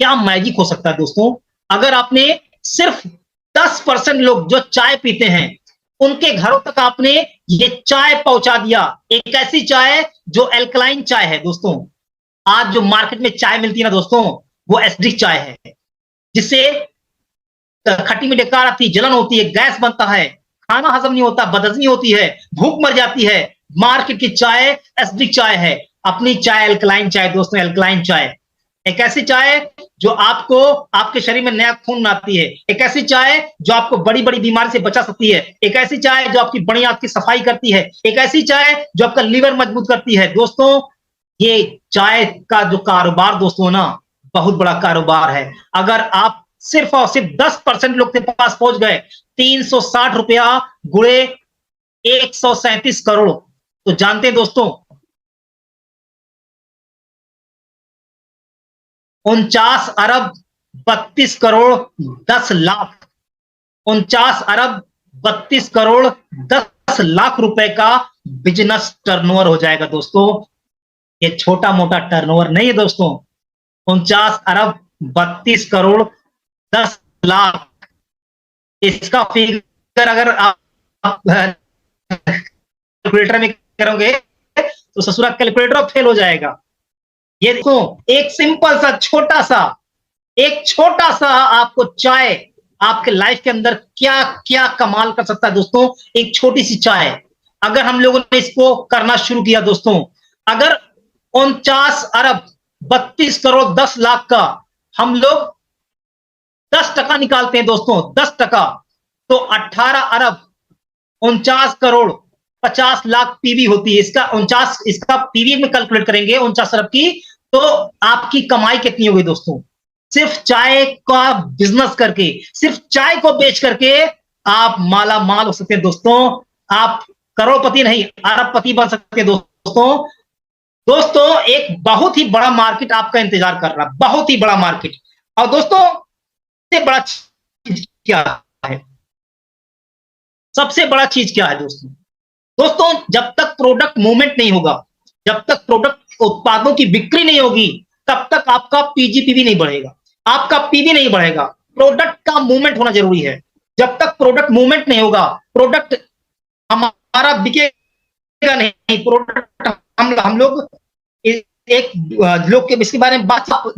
क्या मैजिक हो सकता है दोस्तों। अगर आपने सिर्फ 10% लोग जो चाय पीते हैं उनके घरों तक आपने ये चाय पहुंचा दिया, एक ऐसी चाय जो एल्कलाइन चाय है दोस्तों। आज जो मार्केट में चाय मिलती है ना दोस्तों, वो एसिडिक चाय है, जिससे खट्टी में डकार आती, जलन होती है, गैस बनता है, खाना हजम नहीं होता, बदहजमी होती है, भूख मर जाती है। मार्केट की चाय एसिडिक चाय है, अपनी चाय एल्कलाइन चाय दोस्तों, एल्कलाइन चाय। एक ऐसी चाय जो आपको आपके शरीर में नया खून बनाती है, एक ऐसी चाय जो आपको बड़ी बड़ी बीमारी से बचा सकती है, एक ऐसी चाय जो आपकी बड़ी आंत की सफाई करती है, एक ऐसी चाय जो आपका लीवर मजबूत करती है। दोस्तों ये चाय का जो कारोबार दोस्तों ना, बहुत बड़ा कारोबार है। अगर आप सिर्फ और सिर्फ 10% लोग के पास पहुंच गए, 360 रुपया गुणे 137 करोड़, तो जानते हैं दोस्तों 49 अरब 32 करोड़ 10 लाख, 49 अरब 32 करोड़ 10 लाख रुपए का बिजनेस टर्नओवर हो जाएगा दोस्तों। ये छोटा मोटा टर्नओवर नहीं है दोस्तों। 49 अरब 32 करोड़ 10 लाख, इसका फिगर अगर आप कैलकुलेटर में करोगे तो ससुरा कैलकुलेटर फेल हो जाएगा। ये देखो एक सिंपल सा छोटा सा आपको चाय आपके लाइफ के अंदर क्या क्या कमाल कर सकता है दोस्तों। एक छोटी सी चाय, अगर हम लोगों ने इसको करना शुरू किया दोस्तों, अगर 49 अरब 32 करोड़ 10 लाख का हम लोग 10% निकालते हैं दोस्तों, 10%, तो 18 अरब 49 करोड़ 50 लाख पीवी होती है। इसका पीवी में कैलकुलेट करेंगे 49 अरब की, तो आपकी कमाई कितनी होगी दोस्तों। सिर्फ चाय का बिजनेस करके, सिर्फ चाय को बेच करके आप माला माल हो सकते हैं दोस्तों। आप करोड़पति नहीं, अरबपति बन सकते हैं दोस्तों। एक बहुत ही बड़ा मार्केट आपका इंतजार कर रहा है, बहुत ही बड़ा मार्केट। और दोस्तों सबसे बड़ा चीज क्या है, सबसे बड़ा चीज क्या है दोस्तों, जब तक प्रोडक्ट मूवमेंट नहीं होगा, जब तक प्रोडक्ट उत्पादों की बिक्री नहीं होगी, तब तक आपका पीजीपीवी नहीं बढ़ेगा, आपका पीवी नहीं बढ़ेगा। प्रोडक्ट का मूवमेंट होना जरूरी है। जब तक प्रोडक्ट मूवमेंट नहीं होगा, प्रोडक्ट हमारा बिकेगा नहीं। प्रोडक्ट हम लोग एक लोग के इसके बारे में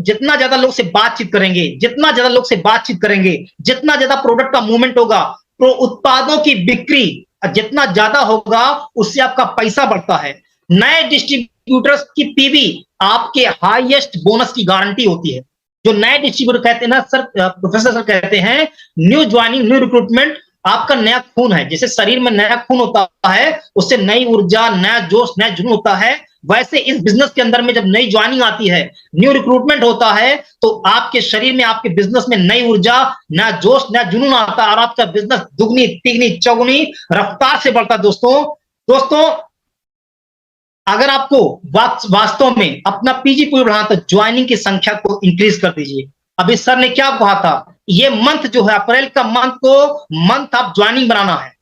जितना ज्यादा लोग से बातचीत करेंगे, जितना ज्यादा लोग से बातचीत करेंगे, जितना ज्यादा प्रोडक्ट का मूवमेंट होगा, तो उत्पादों की बिक्री जितना ज्यादा होगा, उससे आपका पैसा बढ़ता है। नए डिस्ट्रीब्यूटर्स की पीवी आपके हाईएस्ट बोनस की गारंटी होती है। जो नए डिस्ट्रीब्यूटर कहते हैं ना सर, प्रोफेसर सर कहते हैं, न्यू ज्वाइनिंग न्यू रिक्रूटमेंट आपका नया खून है। जैसे शरीर में नया खून होता है, उससे नई ऊर्जा, नया जोश, नया जुनून होता है, वैसे इस बिजनेस के अंदर में जब नई ज्वाइनिंग आती है, न्यू रिक्रूटमेंट होता है, तो आपके शरीर में, आपके बिजनेस में नई ऊर्जा, नया जोश, नया जुनून आता है और आपका बिजनेस दुगनी तिगनी चौगुनी रफ्तार से बढ़ता है दोस्तों। अगर आपको वास्तव में अपना पीजीपी बढ़ाना, तो ज्वाइनिंग की संख्या को इंक्रीज कर दीजिए। अभी सर ने क्या कहा था, ये मंथ जो है अप्रैल का मंथ आप ज्वाइनिंग बनाना है।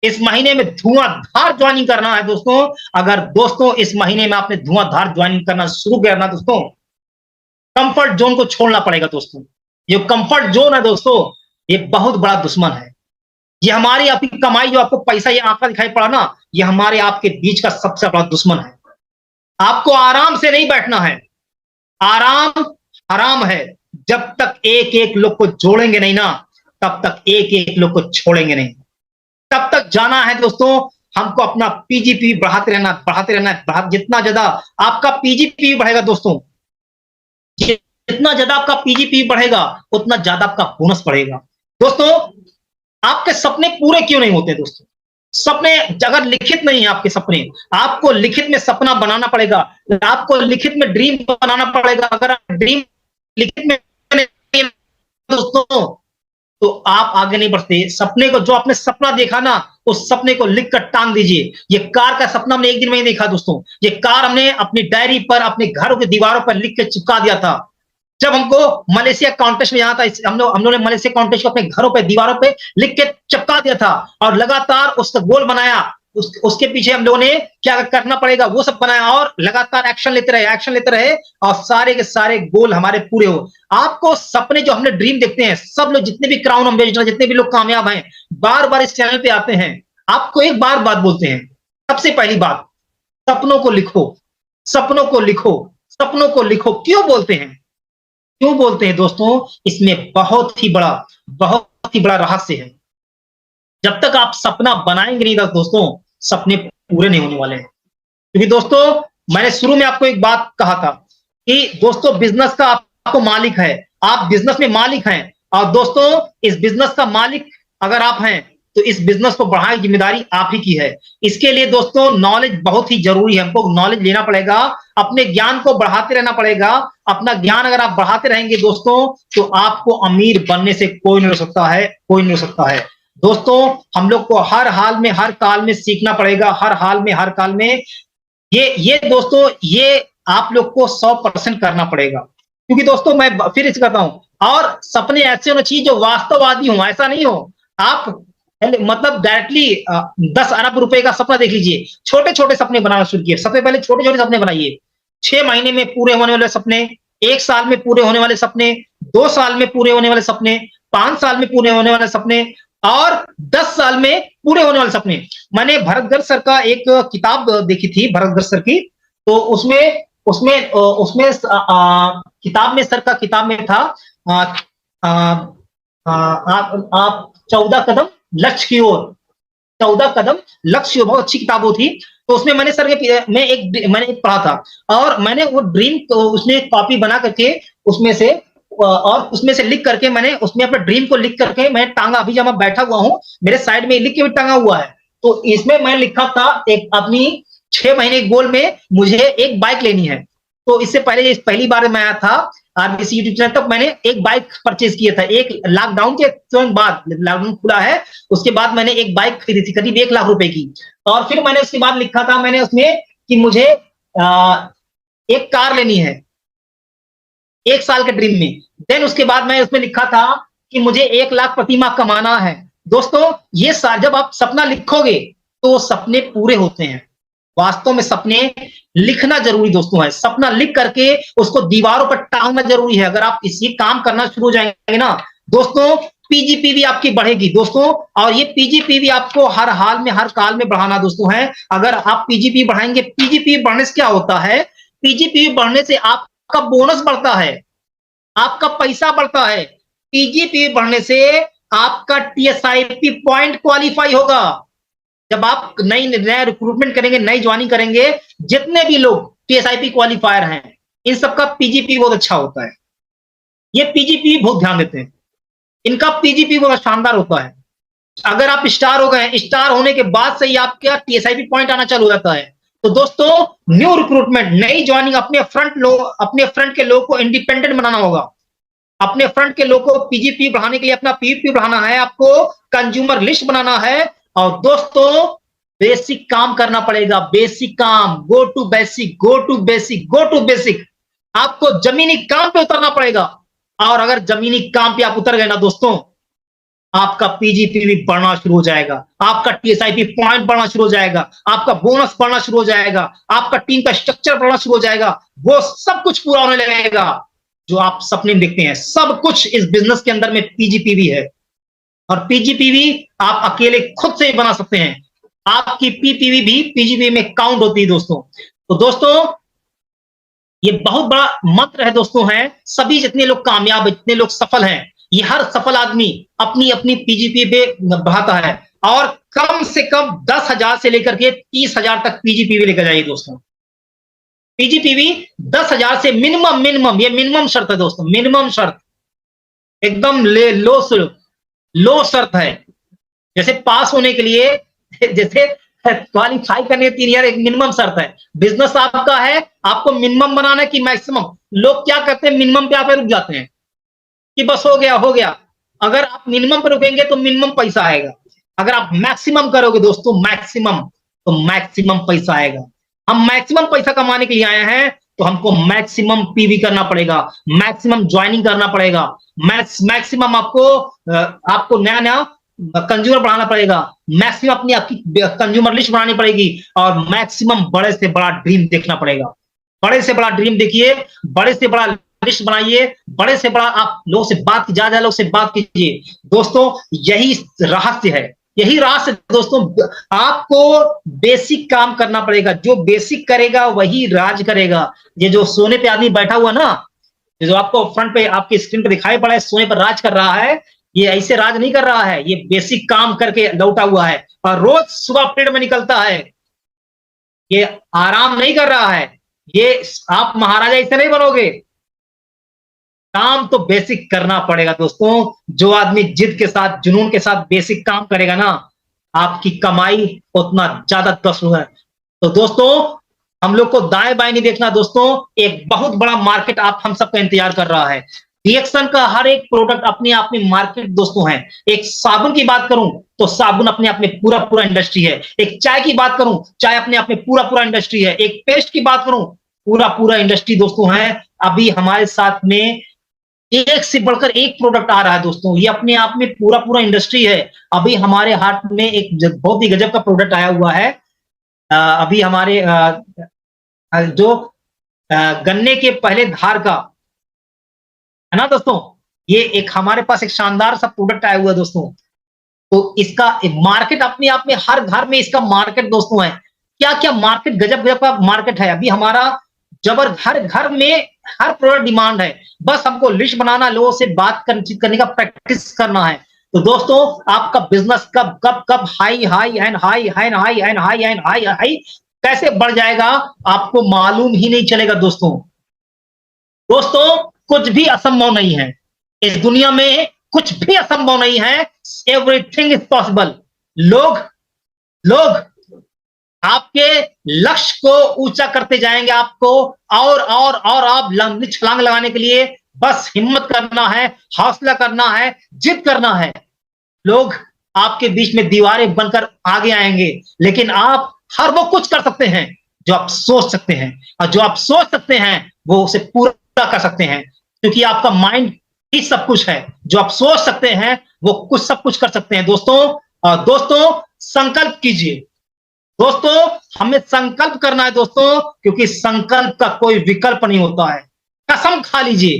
इस महीने में धुआंधार ज्वाइनिंग करना है दोस्तों। अगर दोस्तों इस महीने में आपने धुआंधार ज्वाइनिंग करना शुरू करना दोस्तों, कंफर्ट जोन को छोड़ना पड़ेगा दोस्तों। ये कंफर्ट जोन है दोस्तों, ये बहुत बड़ा दुश्मन है। ये हमारी आपकी कमाई, जो आपको पैसा ये आंकड़ा दिखाई पड़ा ना, ये हमारे आपके बीच का सबसे बड़ा दुश्मन है। आपको आराम से नहीं बैठना है, आराम हराम है। जब तक एक एक लोग को जोड़ेंगे नहीं ना, तब तक एक एक लोग को छोड़ेंगे नहीं। तब तक जाना है दोस्तों, हमको अपना पीजीपी बढ़ाते रहना, बढ़ाते रहना है। जितना ज्यादा आपका पीजीपी बढ़ेगा दोस्तों, जितना ज्यादा आपका पीजीपी बढ़ेगा, उतना ज्यादा आपका बोनस बढ़ेगा। दोस्तों, आपके सपने पूरे क्यों नहीं होते दोस्तों? सपने अगर लिखित नहीं है आपके सपने, आपको लिखित में सपना बनाना पड़ेगा, आपको लिखित में ड्रीम बनाना पड़ेगा। अगर आप ड्रीम लिखित में नहीं दोस्तों, तो आप आगे नहीं बढ़ते। सपने को, जो आपने सपना देखा ना, उस सपने को लिख कर टांग दीजिए। ये कार का सपना हमने एक दिन में ही देखा दोस्तों, ये कार हमने अपनी डायरी पर, अपने घरों की दीवारों पर लिख के चिपका दिया था। जब हमको मलेशिया कॉन्टेस्ट में जाना था, हम लोगों ने मलेशिया कॉन्टेस्ट को अपने घरों पे, दीवारों पे लिख के चिपका दिया था, और लगातार उसका गोल बनाया। उसके पीछे हम लोगों ने क्या करना पड़ेगा वो सब बनाया, और लगातार एक्शन लेते रहे, एक्शन लेते रहे, और सारे के सारे गोल हमारे पूरे हो। आपको सपने, जो हमने ड्रीम देखते हैं, सब लोग जितने भी क्राउन एम्बेसडर, जितने भी लोग कामयाब हैं, बार बार इस चैनल पे आते हैं, आपको एक बार बात बोलते हैं। सबसे पहली बात, सपनों को लिखो, सपनों को लिखो, सपनों को लिखो। क्यों बोलते हैं, क्यों बोलते हैं दोस्तों? इसमें बहुत ही बड़ा रहस्य है। जब तक आप सपना बनाएंगे नहीं दोस्तों, सपने पूरे नहीं होने वाले हैं। क्योंकि दोस्तों, मैंने शुरू में आपको एक बात कहा था कि दोस्तों, बिजनेस का आपको मालिक है, आप बिजनेस में मालिक हैं, और दोस्तों, इस बिजनेस का मालिक अगर आप हैं, तो इस बिजनेस को बढ़ाने की जिम्मेदारी आप ही की है। इसके लिए दोस्तों, नॉलेज बहुत ही जरूरी है। हमको नॉलेज लेना पड़ेगा, अपने ज्ञान को बढ़ाते रहना पड़ेगा। अपना ज्ञान अगर आप बढ़ाते रहेंगे दोस्तों, तो आपको अमीर बनने से कोई नहीं रोक सकता है, कोई नहीं रोक सकता है। दोस्तों, हम लोग को हर हाल में, हर काल में सीखना पड़ेगा, हर हाल में, हर काल में। ये दोस्तों, ये आप लोग को 100% करना पड़ेगा। क्योंकि दोस्तों, मैं फिर इसे कहता हूं, और सपने ऐसे होने चाहिए जो वास्तववादी हो, ऐसा नहीं हो आप मतलब डायरेक्टली 10 अरब रुपए का सपना देख लीजिए। छोटे छोटे सपने बनाना शुरू किए। सबसे पहले छोटे छोटे सपने बनाइए। 6 महीने में पूरे होने वाले सपने, 1 साल में पूरे होने वाले सपने, 2 साल में पूरे होने वाले सपने, 5 साल में पूरे होने वाले सपने, और 10 साल में पूरे होने वाले सपने। मैंने भरत सर का एक किताब देखी थी, भरत सर की। तो उसमें उसमें उसमें किताब में, सर का किताब में था, आप 14 कदम लक्ष्य की ओर, 14 कदम लक्ष्य, बहुत अच्छी किताबें थी। तो उसमें मैंने सर के मैंने एक पढ़ा था, और मैंने वो ड्रीम उसमें एक कॉपी बना करके, उसमें से और उसमें से लिख करके, मैंने उसमें अपने ड्रीम को लिख करके मैं टांगा। अभी जब मैं बैठा हुआ हूं, मेरे साइड में लिख के भी टांगा हुआ है। तो इसमें मैं लिखा था, एक अपनी 6 महीने गोल में मुझे एक बाइक लेनी है। तो इससे पहले, इस पहली बार मैं आया था आरबीसी यूट्यूब चैनल, तब मैंने एक बाइक परचेज किया था। एक लॉकडाउन के तुरंत बाद, लॉकडाउन खुला है उसके बाद मैंने एक बाइक खरीदी थी, करीब 1 लाख रुपए की। और फिर मैंने उसके बाद लिखा था मैंने उसमें कि मुझे एक कार लेनी है, 1 साल के ड्रीम में। देन उसके बाद मैं उसमें लिखा था कि मुझे 1 लाख प्रति माह कमाना है। दोस्तों, ये जब आप सपना लिखोगे, तो सपने पूरे होते हैं। वास्तव में सपने लिखना जरूरी दोस्तों है। सपना लिख करके उसको दीवारों पर टांगना जरूरी है। अगर आप इसी काम करना शुरू हो जाएंगे ना दोस्तों, पीजीपी भी आपकी बढ़ेगी दोस्तों। और ये पीजीपी भी आपको हर हाल में, हर काल में बढ़ाना दोस्तों है। अगर आप पीजीपी बढ़ाएंगे, पीजीपी बढ़ने से क्या होता है, पीजीपी बढ़ने से आपका बोनस बढ़ता है, आपका पैसा बढ़ता है। पीजीपी बढ़ने से आपका टीएसआईपी पॉइंट क्वालिफाई होगा। जब आप नया रिक्रूटमेंट करेंगे, नई ज्वाइनिंग करेंगे, जितने भी लोग टीएसआईपी क्वालिफायर हैं, इन सबका पीजीपी बहुत अच्छा होता है। ये पीजीपी बहुत ध्यान देते हैं, इनका पीजीपी बहुत शानदार होता है। अगर आप स्टार हो गए, स्टार होने के बाद से ही आपका टीएसआईपी पॉइंट आना चालू हो जाता है। तो दोस्तों, न्यू रिक्रूटमेंट, नई ज्वाइनिंग, अपने फ्रंट के लोग को इंडिपेंडेंट बनाना होगा। अपने फ्रंट के लोग को पीजीपी बढ़ाने के लिए अपना पीपी बढ़ाना है, आपको कंज्यूमर लिस्ट बनाना है। और दोस्तों, बेसिक काम करना पड़ेगा, बेसिक काम। Go to basic, go to basic, go to basic. आपको जमीनी काम पे उतरना पड़ेगा। और अगर जमीनी काम पे आप उतर गए ना दोस्तों, आपका पीजीपी भी बढ़ना शुरू हो जाएगा, आपका टीएसआईपी पॉइंट बढ़ना शुरू हो जाएगा, आपका बोनस बढ़ना शुरू हो जाएगा, आपका टीम का स्ट्रक्चर बढ़ना शुरू हो जाएगा। वो सब कुछ पूरा होने लगेगा जो आप सपने में देखते हैं। सब कुछ इस बिजनेस के अंदर में पीजीपी भी है। और पीजीपी भी आप अकेले खुद से ही बना सकते हैं। आपकी पीपीवी भी पीजीपी में काउंट होती है दोस्तों। तो दोस्तों, ये बहुत बड़ा मंत्र है दोस्तों है। सभी जितने लोग कामयाब है, जितने लोग सफल हैं, ये हर सफल आदमी अपनी अपनी पीजीपी पे बढ़ाता है और कम से कम 10,000 से लेकर के 30,000 तक पीजीपीवी लेकर जाइए दोस्तों। पीजीपीवी 10,000 से मिनिमम, मिनिमम ये मिनिमम शर्त है दोस्तों, मिनिमम शर्त एकदम लो शर्त है। जैसे पास होने के लिए जैसे क्वालिफाई करने 3 ईयर एक मिनिमम शर्त है। बिजनेस आपका है, आपको मिनिमम बनाना है कि मैक्सिमम। लोग क्या करते हैं, मिनिमम पे आप रुक जाते हैं कि बस हो गया हो गया। अगर आप मिनिमम पे रुकेंगे तो मिनिमम पैसा आएगा। अगर आप मैक्सिमम करोगे दोस्तों, मैक्सिमम, तो मैक्सिमम पैसा आएगा। हम मैक्सिमम पैसा कमाने के लिए आए हैं तो हमको मैक्सिमम पीवी करना पड़ेगा, मैक्सिमम ज्वाइनिंग करना पड़ेगा, मैक्सिमम आपको नया नया कंज्यूमर बढ़ाना पड़ेगा, मैक्सिमम अपनी आपकी कंज्यूमर लिस्ट बनानी पड़ेगी और मैक्सिमम बड़े से बड़ा ड्रीम देखना पड़ेगा। बड़े से बड़ा ड्रीम देखिए, बड़े से बड़ा लिस्ट बनाइए, बड़े से बड़ा आप लोगों से बात की, ज्यादा लोग से बात कीजिए दोस्तों। यही रहस्य है, यही रहस्य दोस्तों। आपको बेसिक काम करना पड़ेगा, जो बेसिक करेगा वही राज करेगा। ये जो सोने पे आदमी बैठा हुआ ना, जो आपको फ्रंट पे आपकी स्क्रीन पे दिखाई पड़ा है, सोने पर राज कर रहा है, ये ऐसे राज नहीं कर रहा है, ये बेसिक काम करके लौटा हुआ है और रोज सुबह पेड़ में निकलता है। ये आराम नहीं कर रहा है, ये आप महाराजा ऐसे नहीं बनोगे। काम तो बेसिक करना पड़ेगा दोस्तों। जो आदमी जिद के साथ, जुनून के साथ बेसिक काम करेगा ना, आपकी कमाई उतना ज्यादा 10 है। तो दोस्तों हम लोग को दाएं बाएं नहीं देखना दोस्तों। एक बहुत बड़ा मार्केट आप हम सबका इंतजार कर रहा है। रिएक्शन का हर एक प्रोडक्ट अपने आप में मार्केट दोस्तों है। एक साबुन की बात करूं तो साबुन अपने आप में पूरा पूरा इंडस्ट्री है। एक चाय की बात करूं, चाय अपने आप में पूरा पूरा इंडस्ट्री है। एक पेस्ट की बात करूं, पूरा पूरा इंडस्ट्री दोस्तों है। अभी हमारे साथ में एक से बढ़कर एक प्रोडक्ट आ रहा है दोस्तों। ये अपने आप में पूरा पूरा इंडस्ट्री है। अभी हमारे हाथ में एक बहुत ही गजब का प्रोडक्ट आया हुआ है। अभी हमारे जो गन्ने के पहले धार का है ना दोस्तों, ये एक हमारे पास एक शानदार सा प्रोडक्ट आया हुआ है दोस्तों। तो इसका मार्केट अपने आप में, हर घर में इसका मार्केट दोस्तों है। क्या क्या मार्केट, गजब गजब का मार्केट है। अभी हमारा जबर हर घर में हर प्रोडक्ट डिमांड है। बस हमको लिस्ट बनाना, लोगों से बात करने का प्रैक्टिस करना है। तो दोस्तों आपका बिजनेस कब कब कब high high and high and high and high and high high कैसे बढ़ जाएगा आपको मालूम ही नहीं चलेगा दोस्तों। दोस्तों कुछ भी असंभव नहीं है इस दुनिया में, कुछ भी असंभव नहीं है। Everything is possible. लोग लोग आपके लक्ष्य को ऊंचा करते जाएंगे, आपको और आप लंबी छलांग लगाने के लिए बस हिम्मत करना है, हौसला करना है, जिद करना है। लोग आपके बीच में दीवारें बनकर आगे आएंगे, लेकिन आप हर वो कुछ कर सकते हैं जो आप सोच सकते हैं, और जो आप सोच सकते हैं वो उसे पूरा कर सकते हैं, क्योंकि आपका माइंड ही सब कुछ है। जो आप सोच सकते हैं वो कुछ सब कुछ कर सकते हैं दोस्तों। और दोस्तों संकल्प कीजिए दोस्तों, हमें संकल्प करना है दोस्तों, क्योंकि संकल्प का कोई विकल्प नहीं होता है। कसम खा लीजिए,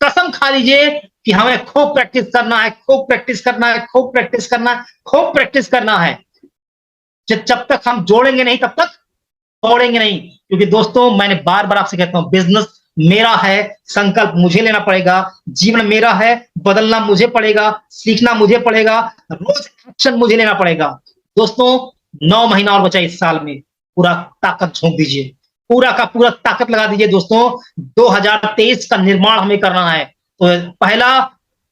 कसम खा लीजिए कि हमें खूब प्रैक्टिस करना है, खूब प्रैक्टिस करना है, खूब प्रैक्टिस करना है, खूब प्रैक्टिस करना है। जब तक हम जोड़ेंगे नहीं तब तक तोड़ेंगे नहीं। क्योंकि दोस्तों मैंने बार बार आपसे कहता हूं, बिजनेस मेरा है, संकल्प मुझे लेना पड़ेगा। जीवन मेरा है, बदलना मुझे पड़ेगा, सीखना मुझे पड़ेगा, रोज एक्शन मुझे लेना पड़ेगा। दोस्तों 9 महीना और बचा इस साल में, पूरा ताकत झोंक दीजिए, पूरा का पूरा ताकत लगा दीजिए दोस्तों। 2023 का निर्माण हमें करना है। तो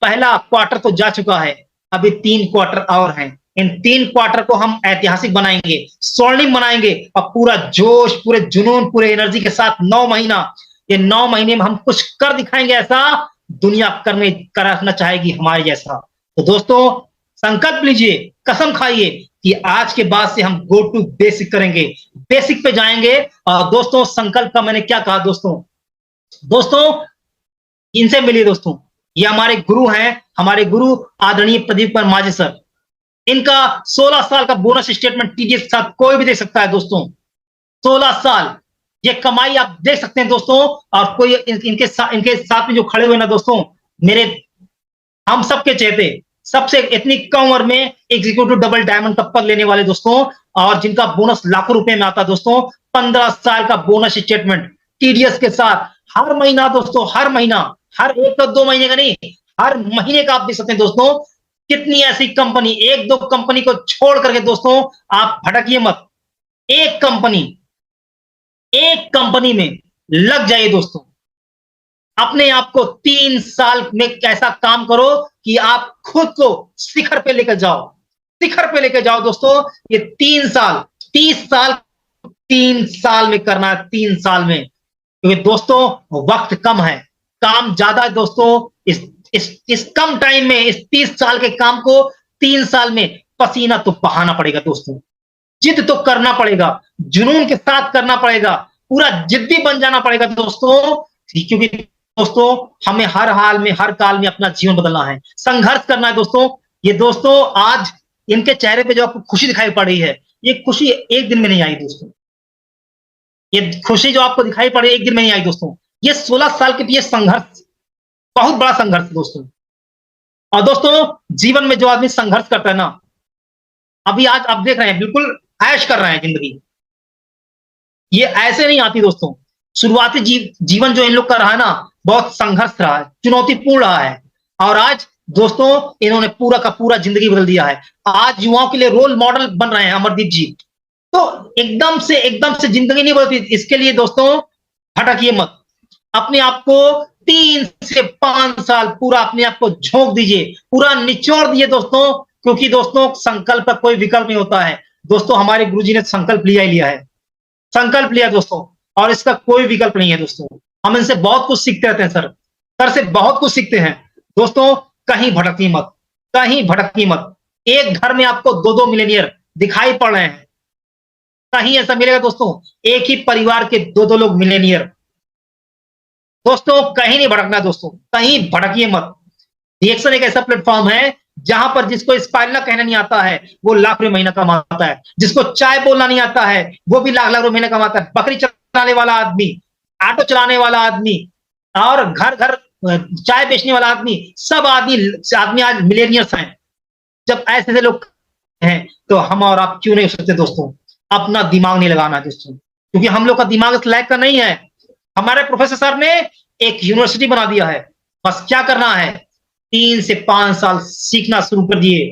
पहला क्वार्टर तो जा चुका है, अभी 3 क्वार्टर और हैं। इन 3 क्वार्टर को हम ऐतिहासिक बनाएंगे, स्वर्णिम बनाएंगे, और पूरा जोश, पूरे जुनून, पूरे एनर्जी के साथ 9 महीना, ये 9 महीने में हम कुछ कर दिखाएंगे ऐसा, दुनिया करना चाहेगी हमारे जैसा। तो दोस्तों संकल्प लीजिए, कसम खाइए कि आज के बाद से हम गो टू बेसिक करेंगे, बेसिक पे जाएंगे। और दोस्तों संकल्प का मैंने क्या कहा दोस्तों इनसे मिलिए दोस्तों। ये हमारे गुरु हैं, हमारे गुरु आदरणीय प्रदीप कुमार माझी सर। इनका 16 साल का बोनस स्टेटमेंट टीडीएस के साथ कोई भी देख सकता है दोस्तों। 16 साल ये कमाई आप देख सकते हैं दोस्तों। और कोई इनके साथ में जो खड़े हुए ना दोस्तों, मेरे हम सबके चेहते, सबसे इतनी कम उम्र में एग्जीक्यूटिव डबल डायमंड का पद लेने वाले दोस्तों, और जिनका बोनस लाखों रुपए में आता दोस्तों। 15 साल का बोनस स्टेटमेंट टीडीएस के साथ हर महीना दोस्तों, हर महीना, हर 1 और 2 महीने का नहीं, हर महीने का आप देख सकते हैं दोस्तों, कितनी ऐसी कंपनी, 1-2 कंपनी को छोड़ करके दोस्तों आप भटकिए मत। एक कंपनी, एक कंपनी में लग जाइए दोस्तों। अपने आप को 3 साल में ऐसा काम करो कि आप खुद को शिखर पे लेकर जाओ। शिखर पे लेकर जाओ दोस्तों। ये 3 साल, 30 साल, 3 साल में करना है, 3 साल में। क्योंकि दोस्तों वक्त कम है, काम ज्यादा है दोस्तों। इस कम टाइम में, इस 30 साल के काम को 3 साल में पसीना तो बहाना पड़ेगा दोस्तों। जिद तो करना पड़ेगा, जुनून के साथ करना पड़ेगा, पूरा जिद्दी बन जाना पड़ेगा दोस्तों। क्योंकि दोस्तों हमें हर हाल में, हर काल में अपना जीवन बदलना है, संघर्ष करना है दोस्तों। ये दोस्तों आज इनके चेहरे पे जो आपको खुशी दिखाई पड़ रही है, ये खुशी एक दिन में नहीं आई दोस्तों। ये खुशी जो आपको दिखाई पड़ रही है एक दिन में नहीं आई दोस्तों। ये 16 साल के पीछे संघर्ष, बहुत बड़ा संघर्ष दोस्तों। और दोस्तों जीवन में जो आदमी संघर्ष करता है ना, अभी आज आप देख रहे हैं बिल्कुल ऐश कर रहे हैं जिंदगी, ये ऐसे नहीं आती दोस्तों। शुरुआती जीवन जो इन लोग का रहा है ना, बहुत संघर्ष रहा है, चुनौतीपूर्ण रहा है। और आज दोस्तों इन्होंने पूरा का पूरा जिंदगी बदल दिया है। आज युवाओं के लिए रोल मॉडल बन रहे हैं अमरदीप जी। तो एकदम से जिंदगी नहीं बदलती। इसके लिए दोस्तों भटकिए मत। अपने आप को 3 से 5 साल पूरा अपने आप को झोंक दीजिए, पूरा निचोड़ दीजिए दोस्तों। क्योंकि दोस्तों संकल्प का कोई विकल्प नहीं होता है दोस्तों। हमारे गुरुजी ने संकल्प लिया ही लिया है, संकल्प लिया दोस्तों, और इसका कोई विकल्प नहीं है दोस्तों। हम इनसे बहुत कुछ सीखते रहते हैं सर से बहुत कुछ सीखते हैं दोस्तों। कहीं भटकिए मत, कहीं भटकिए मत। एक घर में आपको 2-2 मिलीनियर दिखाई पड़ रहे हैं, कहीं ऐसा मिलेगा दोस्तों? एक ही परिवार के 2-2 लोग मिलीनियर दोस्तों। कहीं नहीं भटकना दोस्तों, कहीं भटकिए मत। रिएक्शन एक ऐसा प्लेटफॉर्म है जहां पर जिसको स्पाइरला कहना नहीं आता है वो लाख रुपए महीना कमाता है, जिसको चाय बोलना नहीं आता है वो भी लाख लाख रुपए महीना कमाता है। बकरी चलाने वाला आदमी, ऑटो चलाने वाला आदमी, और घर घर चाय बेचने वाला आदमी, सब आदमी आज मिलेनियर्स हैं। जब ऐसे ऐसे लोग हैं तो हम और आप क्यों नहीं हो सकते दोस्तों? अपना दिमाग नहीं लगाना दोस्तों, क्योंकि हम लोग का दिमाग इस लायक का नहीं है। हमारे प्रोफेसर सर ने एक यूनिवर्सिटी बना दिया है। बस क्या करना है, 3 से 5 साल सीखना शुरू कर दिए।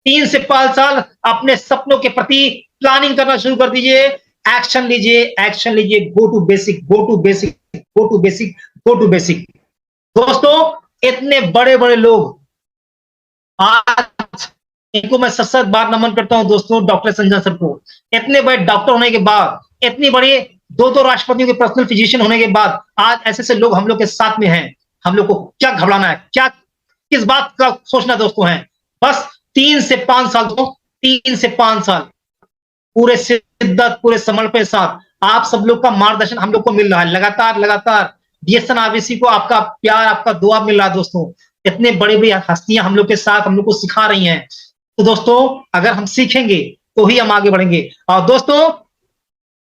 3 से 5 साल अपने सपनों के प्रति प्लानिंग करना शुरू कर दीजिए। एक्शन लीजिए, एक्शन लीजिए। Go to basic, go to basic, go to basic, go to basic. दोस्तों इतने बड़े बड़े लोग, आज इनको मैं सत बार नमन करता हूं दोस्तों, डॉक्टर संजय सर को। इतने बड़े डॉक्टर होने के बाद, इतनी बड़ी 2-2 राष्ट्रपतियों के पर्सनल फिजिशियन होने के बाद, आज ऐसे ऐसे लोग हम लोग के साथ में हैं। हम लोग को क्या घबराना है, क्या किस बात का सोचना दोस्तों है? बस 3 से 5 साल दोस्तों, 3 से 5 साल पूरे शिद्दत, पूरे समर्पण के साथ आप सब लोग का मार्गदर्शन हम लोग को मिल रहा है। लगातार लगातार डीएसएन आरबीसी को आपका प्यार, आपका दुआ मिल रहा है दोस्तों। इतने बड़ी बड़ी हस्तियां हम लोग के साथ हम लोग को सिखा रही हैं। तो दोस्तों अगर हम सीखेंगे तो ही हम आगे बढ़ेंगे। और दोस्तों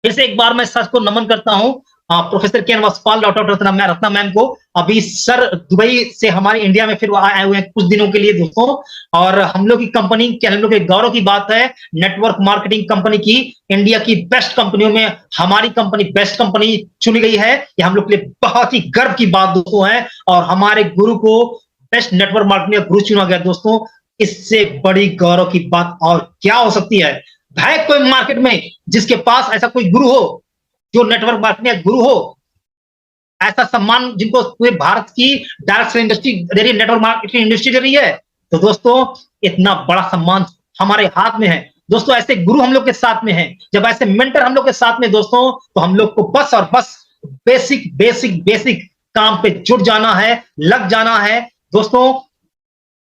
फिर से एक बार मैं सर को नमन करता हूं, प्रोफेसर के वसपाल, डॉक्टर रत्ना मैम को। अभी सर दुबई से हमारे इंडिया में फिर आए हुए हैं कुछ दिनों के लिए दोस्तों। और हम लोग की कंपनी के, हम लोग के गौरव की बात है, नेटवर्क मार्केटिंग कंपनी की इंडिया की बेस्ट कंपनियों में हमारी कंपनी बेस्ट कंपनी चुनी गई है। ये हम लोग के लिए बहुत ही गर्व की बात दोस्तों है। और हमारे गुरु को बेस्ट नेटवर्क मार्केटिंग गुरु चुना गया दोस्तों। इससे बड़ी गौरव की बात और क्या हो सकती है? है कोई मार्केट में जिसके पास ऐसा कोई गुरु हो, जो नेटवर्क मार्केटिंग गुरु हो? ऐसा सम्मान जिनको पूरे भारत की डायरेक्ट इंडस्ट्री दे रही है, नेटवर्क मार्केटिंग इंडस्ट्री दे रही है। तो दोस्तों इतना बड़ा सम्मान हमारे हाथ में है दोस्तों। ऐसे गुरु हम लोग के साथ में है, जब ऐसे मेंटर हम लोग के साथ में दोस्तों, तो हम लोग को बस और बस बेसिक बेसिक बेसिक काम पे जुट जाना है, लग जाना है दोस्तों।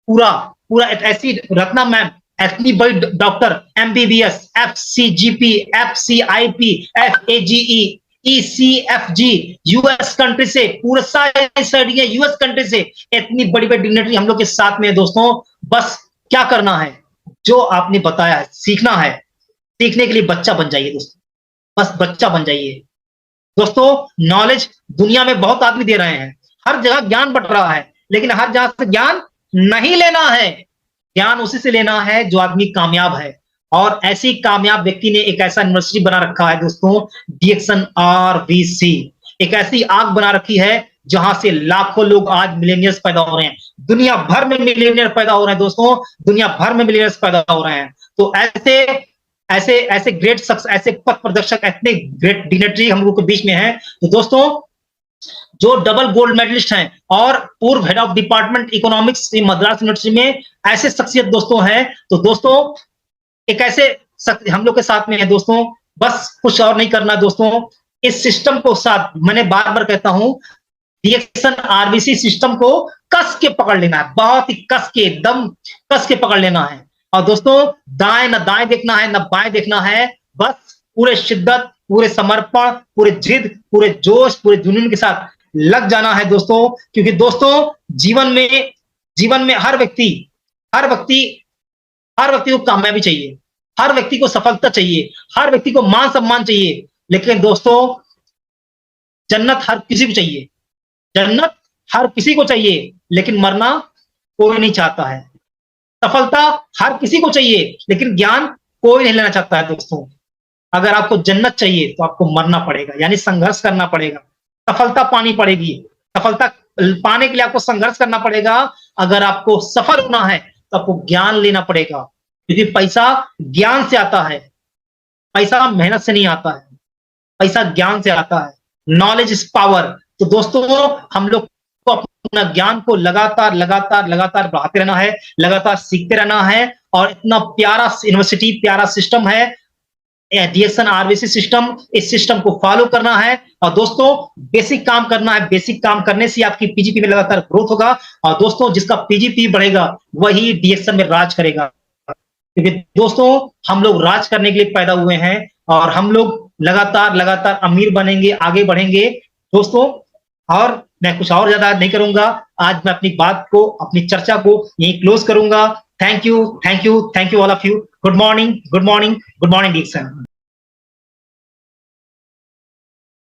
पूरा पूरा ऐसी रत्ना मैम, इतनी बड़ी डॉक्टर, एमबीबीएस, एफसीजीपी, एफसीआईपी, एफएजीई, ईसीएफजी, यूएस कंट्री से, पूरे सारे यूएस कंट्री से इतनी बड़ी बड़ी डिग्नेटरी हम लोग के साथ में है दोस्तों। बस क्या करना है, जो आपने बताया है सीखना है। सीखने के लिए बच्चा बन जाइए दोस्तों, बस बच्चा बन जाइए दोस्तों। नॉलेज दुनिया में बहुत आदमी दे रहे हैं, हर जगह ज्ञान बट रहा है, लेकिन हर जगह से ज्ञान नहीं लेना है। ज्ञान उसी से लेना है जो आदमी कामयाब है। और ऐसी कामयाब व्यक्ति ने एक ऐसा यूनिवर्सिटी बना रखा है दोस्तों, डीएक्सन आरबीसी। एक ऐसी आग बना रखी है जहां से लाखों लोग आज मिलेनियर्स पैदा हो रहे हैं। दुनिया भर में मिलेनियर पैदा हो रहे हैं दोस्तों, दुनिया भर में मिलेनियर्स पैदा हो रहे हैं। तो ऐसे ऐसे ऐसे ग्रेट सक्स ऐसे पथ प्रदर्शक इतने ग्रेट डिग्नेटरी हम लोग के बीच में है। तो दोस्तों जो डबल गोल्ड मेडलिस्ट हैं और पूर्व head of department economics Madras university में ऐसे शख्सियत दोस्तों हैं। तो दोस्तों एक ऐसे हम लोग के साथ में है दोस्तों, बस कुछ और नहीं करना दोस्तों, इस सिस्टम को साथ मैंने बार बार कहता हूं, रिएक्शन आरबीसी सिस्टम को कस के पकड़ लेना है, बहुत ही कस के दम कस के पकड़ लेना है। और दोस्तों दाएं न दाएं देखना है, न बाएं देखना है, बस पूरे शिद्दत, पूरे समर्पण, पूरे जिद, पूरे जोश, पूरे जुनून के साथ लग जाना है दोस्तों। क्योंकि दोस्तों जीवन में हर व्यक्ति को कामयाबी चाहिए, हर व्यक्ति को सफलता चाहिए, हर व्यक्ति को मान सम्मान चाहिए। लेकिन दोस्तों जन्नत हर किसी को चाहिए, जन्नत हर किसी को चाहिए, लेकिन मरना कोई नहीं चाहता है। सफलता हर किसी को चाहिए, लेकिन ज्ञान कोई नहीं लेना चाहता है दोस्तों। अगर आपको जन्नत चाहिए तो आपको मरना पड़ेगा, यानी संघर्ष करना पड़ेगा, सफलता पानी पड़ेगी, सफलता पाने के लिए आपको संघर्ष करना पड़ेगा। अगर आपको सफल होना है तो आपको ज्ञान लेना पड़ेगा, क्योंकि पैसा ज्ञान से आता है, पैसा मेहनत से नहीं आता है, पैसा ज्ञान से आता है। Knowledge is power. तो दोस्तों हम लोग को अपना ज्ञान को लगातार लगातार लगातार बढ़ाते रहना है, लगातार सीखते रहना है। और इतना प्यारा यूनिवर्सिटी, प्यारा सिस्टम है रिएक्शन आरबीसी सिस्टम, इस सिस्टम को फॉलो करना है। और दोस्तों बेसिक काम करना है, बेसिक काम करने से आपकी पीजीपी में लगातार ग्रोथ होगा। और दोस्तों जिसका पीजीपी बढ़ेगा वही डीएक्शन में राज करेगा, क्योंकि दोस्तों हम लोग राज करने के लिए पैदा हुए हैं और हम लोग लगातार लगातार अमीर बनेंगे, आगे बढ़ेंगे दोस्तों। और मैं कुछ और ज्यादा नहीं करूंगा, आज मैं अपनी बात को, अपनी चर्चा को यहीं क्लोज करूंगा। Thank you all of you. Good morning, good morning, good morning Dixon.